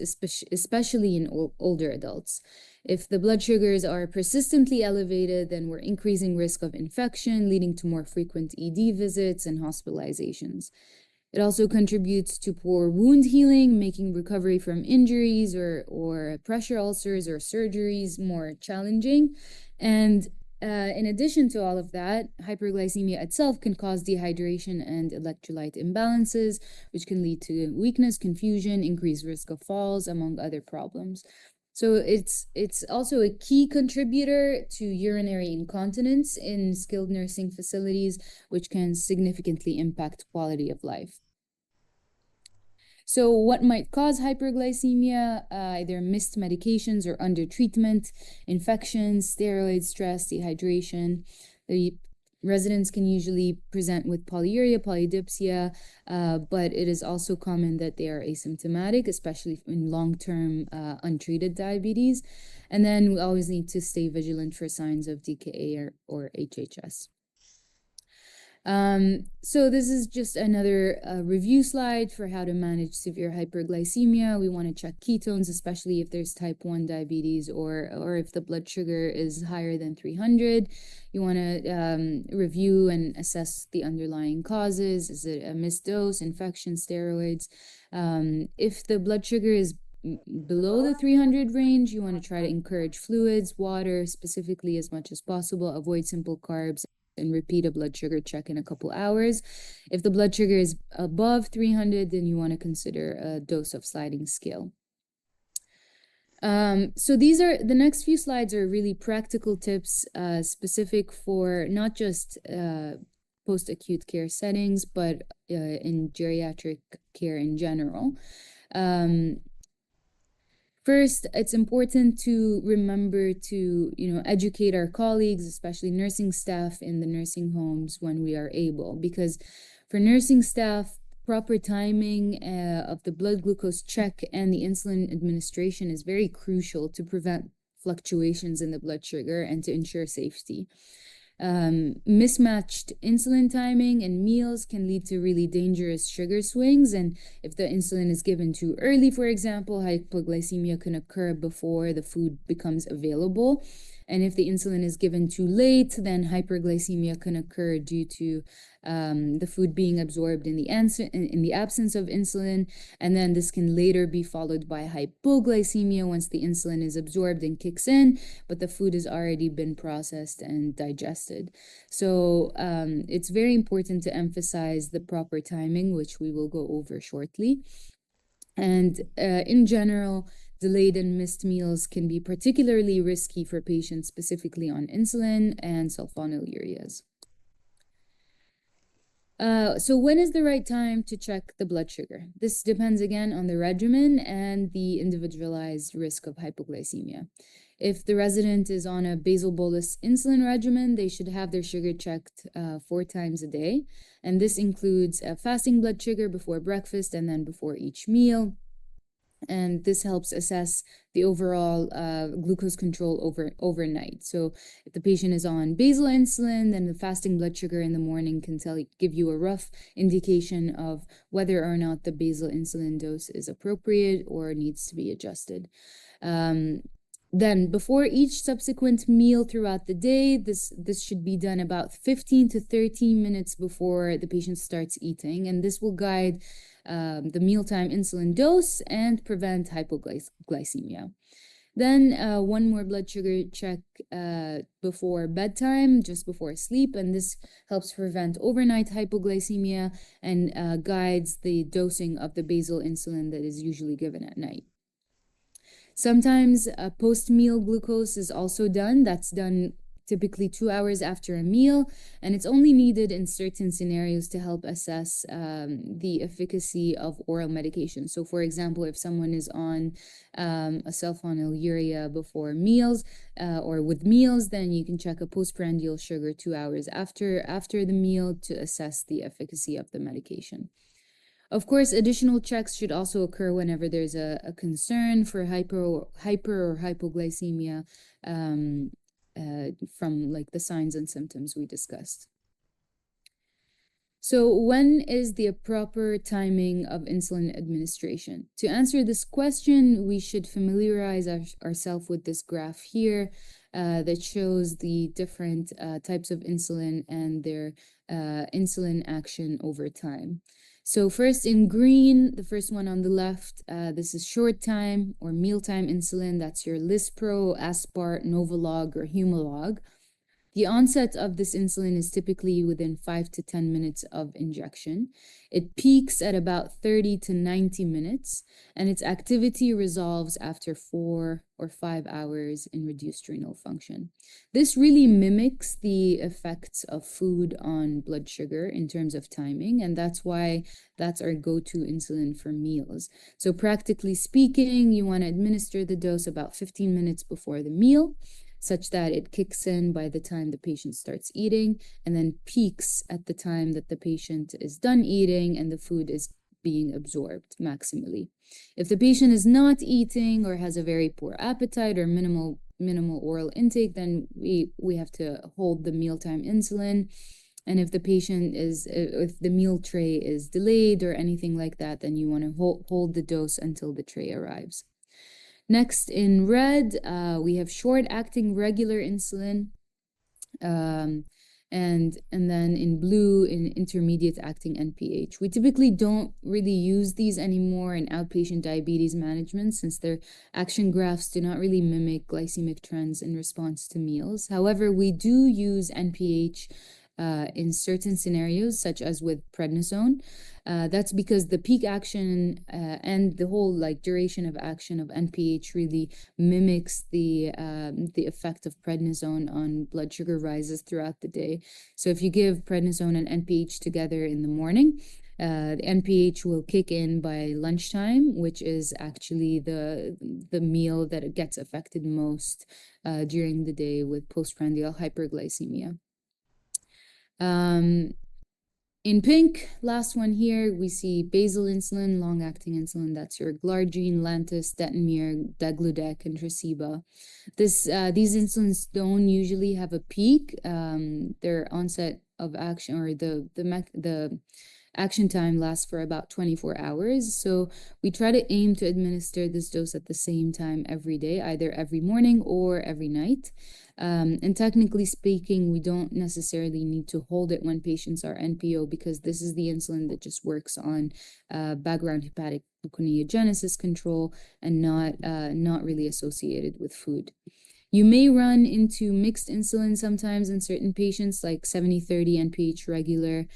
especially in older adults. If the blood sugars are persistently elevated, then we're increasing risk of infection, leading to more frequent ED visits and hospitalizations. It also contributes to poor wound healing, making recovery from injuries or pressure ulcers or surgeries more challenging. And in addition to all of that, hyperglycemia itself can cause dehydration and electrolyte imbalances, which can lead to weakness, confusion, increased risk of falls, among other problems. So it's also a key contributor to urinary incontinence in skilled nursing facilities, which can significantly impact quality of life. So, what might cause hyperglycemia? Either missed medications or under treatment, infections, steroids, stress, dehydration. The residents can usually present with polyuria, polydipsia, but it is also common that they are asymptomatic, especially in long term untreated diabetes. And then we always need to stay vigilant for signs of DKA or HHS. So this is just another review slide for how to manage severe hyperglycemia. We want to check ketones, especially if there's type 1 diabetes or if the blood sugar is higher than 300. You want to review and assess the underlying causes. Is it a missed dose, infection, steroids? If the blood sugar is below the 300 range, you want to try to encourage fluids, water, specifically as much as possible, avoid simple carbs, and repeat a blood sugar check in a couple hours. If the blood sugar is above 300, then you want to consider a dose of sliding scale. So these are the next few slides are really practical tips specific for not just post-acute care settings, but in geriatric care in general. First, it's important to remember to, educate our colleagues, especially nursing staff in the nursing homes when we are able, because for nursing staff, proper timing of the blood glucose check and the insulin administration is very crucial to prevent fluctuations in the blood sugar and to ensure safety. Mismatched insulin timing and meals can lead to really dangerous sugar swings. And if the insulin is given too early, for example, hypoglycemia can occur before the food becomes available. And if the insulin is given too late, then hyperglycemia can occur due to the food being absorbed in the absence of insulin. And then this can later be followed by hypoglycemia once the insulin is absorbed and kicks in, but the food has already been processed and digested. So it's very important to emphasize the proper timing, which we will go over shortly. And in general, delayed and missed meals can be particularly risky for patients specifically on insulin and sulfonylureas. So when is the right time to check the blood sugar? This depends again on the regimen and the individualized risk of hypoglycemia. If the resident is on a basal bolus insulin regimen, they should have their sugar checked 4 times a day. And this includes fasting blood sugar before breakfast and then before each meal. And this helps assess the overall glucose control overnight. So if the patient is on basal insulin, then the fasting blood sugar in the morning can give you a rough indication of whether or not the basal insulin dose is appropriate or needs to be adjusted. Then before each subsequent meal throughout the day, this should be done about 15 to 13 minutes before the patient starts eating, and this will guide the mealtime insulin dose and prevent hypoglycemia. Then one more blood sugar check before bedtime, just before sleep, and this helps prevent overnight hypoglycemia and guides the dosing of the basal insulin that is usually given at night. Sometimes post-meal glucose is also done. That's done typically 2 hours after a meal, and it's only needed in certain scenarios to help assess the efficacy of oral medication. So for example, if someone is on a sulfonylurea before meals or with meals, then you can check a postprandial sugar 2 hours after the meal to assess the efficacy of the medication. Of course, additional checks should also occur whenever there's a concern for hyper or hypoglycemia from like the signs and symptoms we discussed. So, when is the proper timing of insulin administration? To answer this question, we should familiarize ourselves with this graph here that shows the different types of insulin and their insulin action over time. So, first in green, the first one on the left, this is short time or mealtime insulin. That's your Lispro, Aspart, Novolog, or Humalog. The onset of this insulin is typically within 5 to 10 minutes of injection. It peaks at about 30 to 90 minutes, and its activity resolves after 4 or 5 hours in reduced renal function. This really mimics the effects of food on blood sugar in terms of timing, and that's why that's our go-to insulin for meals. So practically speaking, you want to administer the dose about 15 minutes before the meal, such that it kicks in by the time the patient starts eating and then peaks at the time that the patient is done eating and the food is being absorbed maximally. If the patient is not eating or has a very poor appetite or minimal oral intake, then we have to hold the mealtime insulin. And if the patient is, if the meal tray is delayed or anything like that, then you want to hold the dose until the tray arrives. Next, in red, we have short-acting regular insulin, and then in blue, in intermediate-acting NPH. We typically don't really use these anymore in outpatient diabetes management since their action graphs do not really mimic glycemic trends in response to meals. However, we do use NPH in certain scenarios, such as with prednisone. That's because the peak action and the whole duration of action of NPH really mimics the effect of prednisone on blood sugar rises throughout the day. So if you give prednisone and NPH together in the morning, the NPH will kick in by lunchtime, which is actually the meal that it gets affected most during the day with postprandial hyperglycemia. In pink, last one here, we see basal insulin, long-acting insulin. That's your Glargine, Lantus, Detamir, Degludec, and Tresiba. These insulins don't usually have a peak. Their onset of action or the action time lasts for about 24 hours. So we try to aim to administer this dose at the same time every day, either every morning or every night. And technically speaking, we don't necessarily need to hold it when patients are NPO because this is the insulin that just works on background hepatic gluconeogenesis control and not really associated with food. You may run into mixed insulin sometimes in certain patients, like 70/30 NPH regular.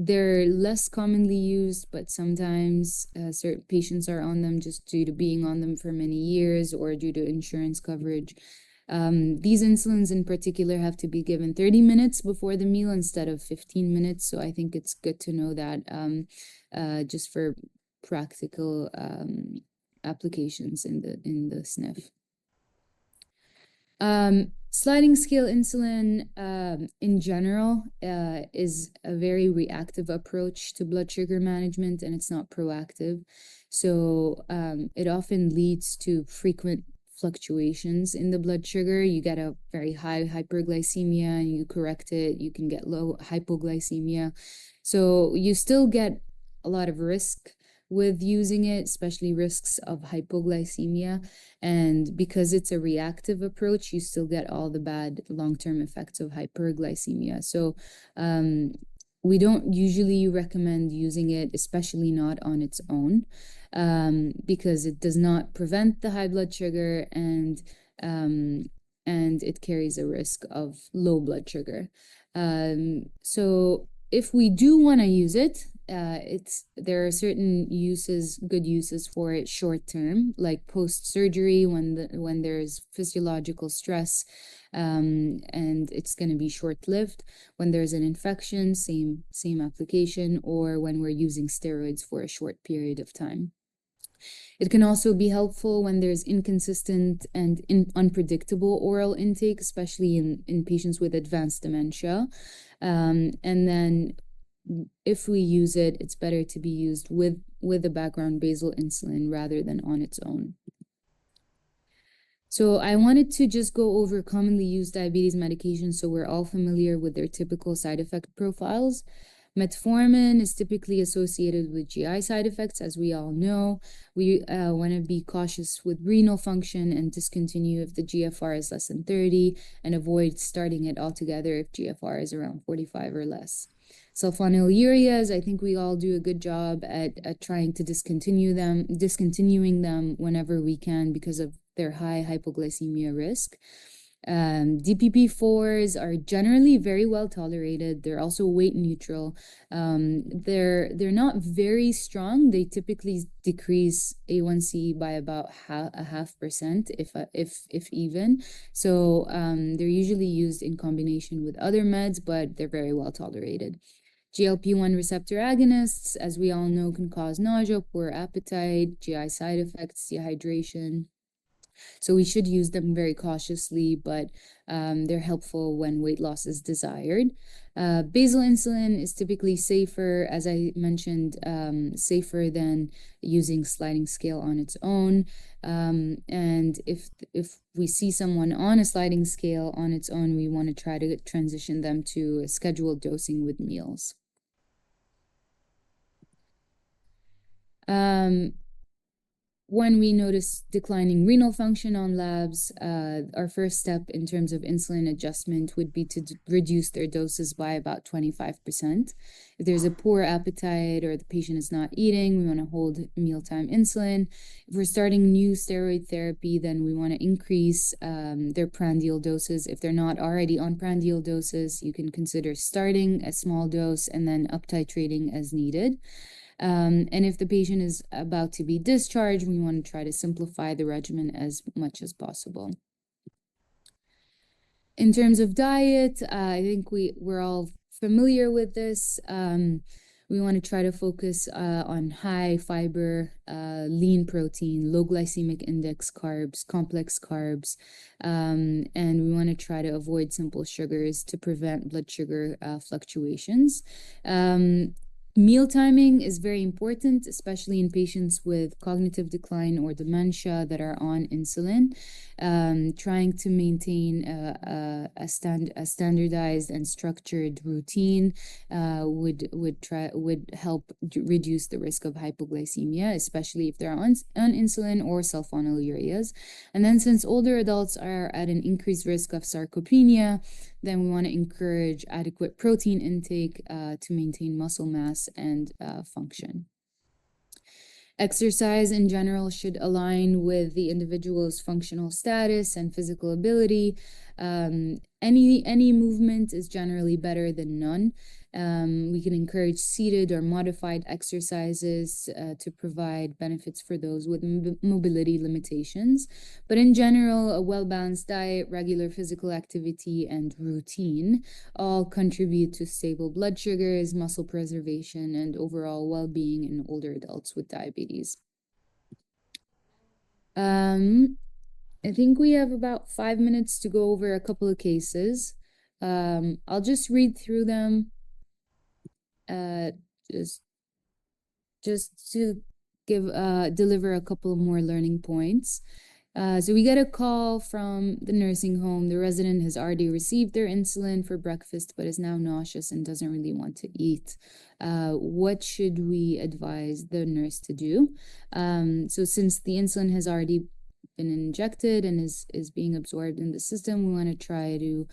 They're less commonly used, but sometimes certain patients are on them just due to being on them for many years or due to insurance coverage. These insulins in particular have to be given 30 minutes before the meal instead of 15 minutes. So I think it's good to know that just for practical applications in the SNF. Sliding scale insulin in general is a very reactive approach to blood sugar management, and it's not proactive. So it often leads to frequent fluctuations in the blood sugar. You get a very high hyperglycemia and you correct it, you can get low hypoglycemia. So you still get a lot of risk with using it, especially risks of hypoglycemia. And because it's a reactive approach, you still get all the bad long-term effects of hyperglycemia. So we don't usually recommend using it, especially not on its own, because it does not prevent the high blood sugar and it carries a risk of low blood sugar. So if we do want to use it, there are certain good uses for it short term, like post surgery when there's physiological stress, and it's going to be short lived. When there's an infection, same application, or when we're using steroids for a short period of time. It can also be helpful when there's inconsistent and unpredictable oral intake, especially in patients with advanced dementia. And then if we use it, it's better to be used with a background basal insulin rather than on its own. So I wanted to just go over commonly used diabetes medications so we're all familiar with their typical side effect profiles. Metformin is typically associated with GI side effects, as we all know. We want to be cautious with renal function and discontinue if the GFR is less than 30 and avoid starting it altogether if GFR is around 45 or less. Sulfonylureas, I think we all do a good job at trying to discontinuing them whenever we can because of their high hypoglycemia risk. DPP4s are generally very well tolerated. They're also weight neutral. They're not very strong. They typically decrease A1C by about a half percent, if even. So they're usually used in combination with other meds, but they're very well tolerated. GLP-1 receptor agonists, as we all know, can cause nausea, poor appetite, GI side effects, dehydration. So we should use them very cautiously, but they're helpful when weight loss is desired. Basal insulin is typically safer, as I mentioned, safer than using sliding scale on its own. And if we see someone on a sliding scale on its own, we want to try to transition them to a scheduled dosing with meals. When we notice declining renal function on labs, our first step in terms of insulin adjustment would be to reduce their doses by about 25%. If there's a poor appetite or the patient is not eating, we want to hold mealtime insulin. If we're starting new steroid therapy, then we want to increase their prandial doses. If they're not already on prandial doses, you can consider starting a small dose and then up titrating as needed. And if the patient is about to be discharged, we want to try to simplify the regimen as much as possible. In terms of diet, I think we're all familiar with this. We want to try to focus on high fiber, lean protein, low glycemic index carbs, complex carbs, and we want to try to avoid simple sugars to prevent blood sugar fluctuations. Meal timing is very important, especially in patients with cognitive decline or dementia that are on insulin. Trying to maintain a standardized and structured routine would help reduce the risk of hypoglycemia, especially if they're on insulin or sulfonylureas. And then, since older adults are at an increased risk of sarcopenia, then we want to encourage adequate protein intake to maintain muscle mass and function. Exercise in general should align with the individual's functional status and physical ability. Any movement is generally better than none. We can encourage seated or modified exercises to provide benefits for those with mobility limitations. But in general, a well-balanced diet, regular physical activity, and routine all contribute to stable blood sugars, muscle preservation, and overall well-being in older adults with diabetes. I think we have about 5 minutes to go over a couple of cases. I'll just read through them just to deliver a couple more learning points. So we get a call from the nursing home. The resident has already received their insulin for breakfast, but is now nauseous and doesn't really want to eat. What should we advise the nurse to do? So since the insulin has already been injected and is being absorbed in the system, we want to try to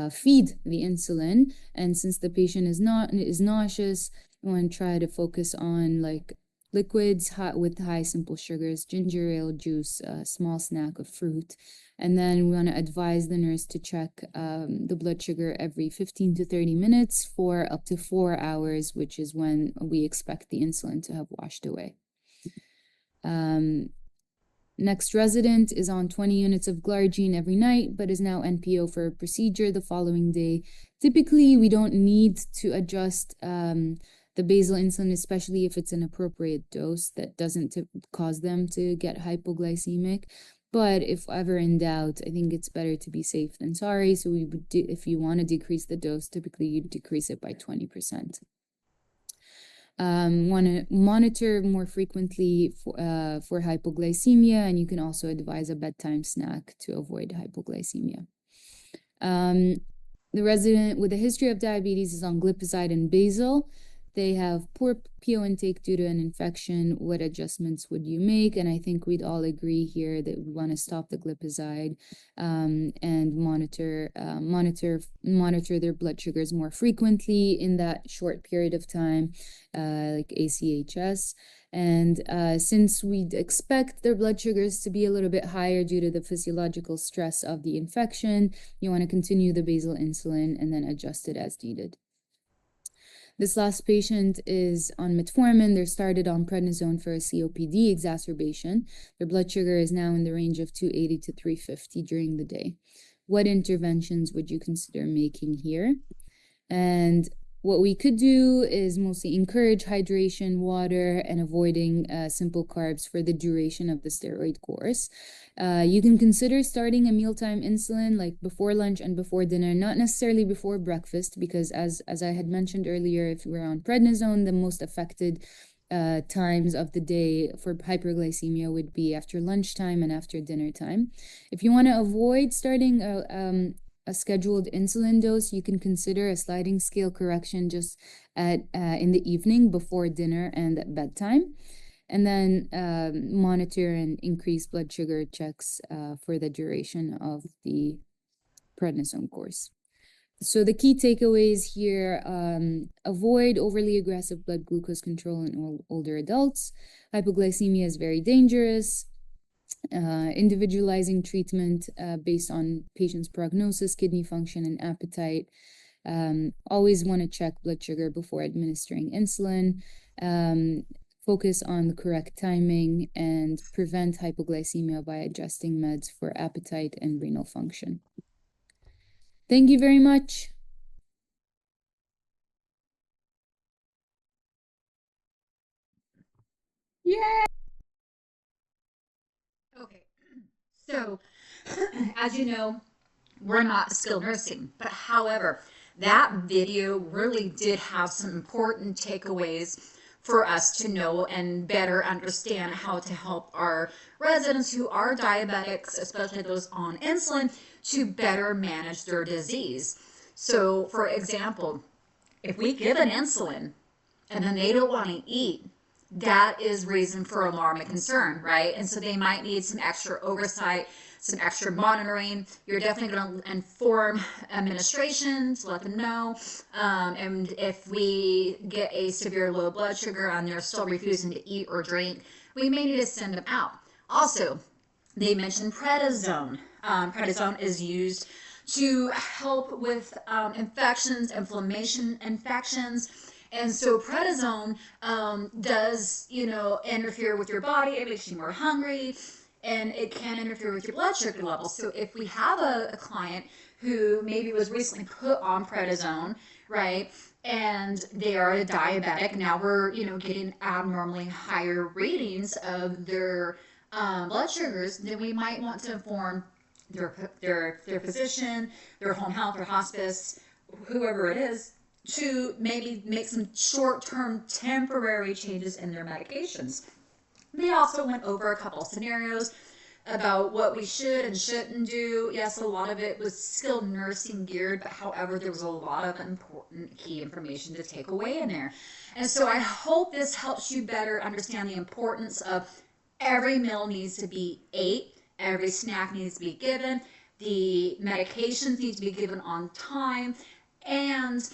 feed the insulin. And since the patient is nauseous, we want to try to focus on like liquids with high simple sugars, ginger ale juice, a small snack of fruit. And then we want to advise the nurse to check the blood sugar every 15 to 30 minutes for up to 4 hours, which is when we expect the insulin to have washed away. Next resident is on 20 units of glargine every night, but is now NPO for a procedure the following day. Typically, we don't need to adjust the basal insulin, especially if it's an appropriate dose that doesn't cause them to get hypoglycemic. But if ever in doubt, I think it's better to be safe than sorry. So we would if you want to decrease the dose, typically you decrease it by 20%. Want to monitor more frequently for hypoglycemia, and you can also advise a bedtime snack to avoid hypoglycemia. The resident with a history of diabetes is on glipizide and basal. They have poor PO intake due to an infection. What adjustments would you make? And I think we'd all agree here that we want to stop the glipizide and monitor their blood sugars more frequently in that short period of time, like ACHS. And since we'd expect their blood sugars to be a little bit higher due to the physiological stress of the infection, you want to continue the basal insulin and then adjust it as needed. This last patient is on metformin. They're started on prednisone for a COPD exacerbation. Their blood sugar is now in the range of 280 to 350 during the day. What interventions would you consider making here? And what we could do is mostly encourage hydration, water, and avoiding simple carbs for the duration of the steroid course. You can consider starting a mealtime insulin like before lunch and before dinner, not necessarily before breakfast, because as I had mentioned earlier, if we're on prednisone, the most affected times of the day for hyperglycemia would be after lunchtime and after dinner time. If you want to avoid starting a scheduled insulin dose, you can consider a sliding scale correction just at in the evening before dinner and at bedtime, and then monitor and increase blood sugar checks for the duration of the prednisone course. So the key takeaways here: avoid overly aggressive blood glucose control in older adults. Hypoglycemia is very dangerous. Individualizing treatment based on patient's prognosis, kidney function, and appetite. Always want to check blood sugar before administering insulin. Focus on the correct timing and prevent hypoglycemia by adjusting meds for appetite and renal function. Thank you very much.
Yay!
Okay, so as you know, we're not skilled nursing, but however, that video really did have some important takeaways for us to know and better understand how to help our residents who are diabetics, especially those on insulin, to better manage their disease. So, for example, if we give an insulin and then they don't want to eat, that is reason for alarm and concern, right? And so they might need some extra oversight, some extra monitoring. You're definitely going to inform administration to let them know. And if we get a severe low blood sugar and they're still refusing to eat or drink, we may need to send them out. Also, they mentioned prednisone. Prednisone is used to help with infections, inflammation infections. And so prednisone does, interfere with your body. It makes you more hungry, and it can interfere with your blood sugar levels. So if we have a client who maybe was recently put on prednisone, right, and they are a diabetic, now we're, getting abnormally higher readings of their blood sugars, then we might want to inform their physician, their home health or hospice, whoever it is, to maybe make some short-term temporary changes in their medications. They also went over a couple scenarios about what we should and shouldn't do. Yes, a lot of it was skilled nursing geared, but however, there was a lot of important key information to take away in there. And so I hope this helps you better understand the importance of every meal needs to be ate, every snack needs to be given, the medications need to be given on time, and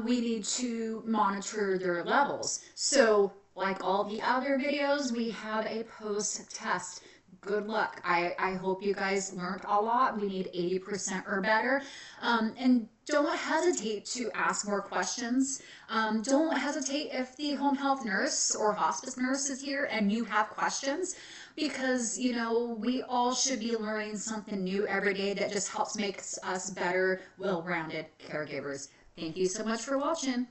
we need to monitor their levels. So like all the other videos, we have a post-test. Good luck. I hope you guys learned a lot. We need 80% or better. And don't hesitate to ask more questions. Don't hesitate if the home health nurse or hospice nurse is here and you have questions, because, we all should be learning something new every day that just helps make us better, well-rounded caregivers. Thank you so much for watching.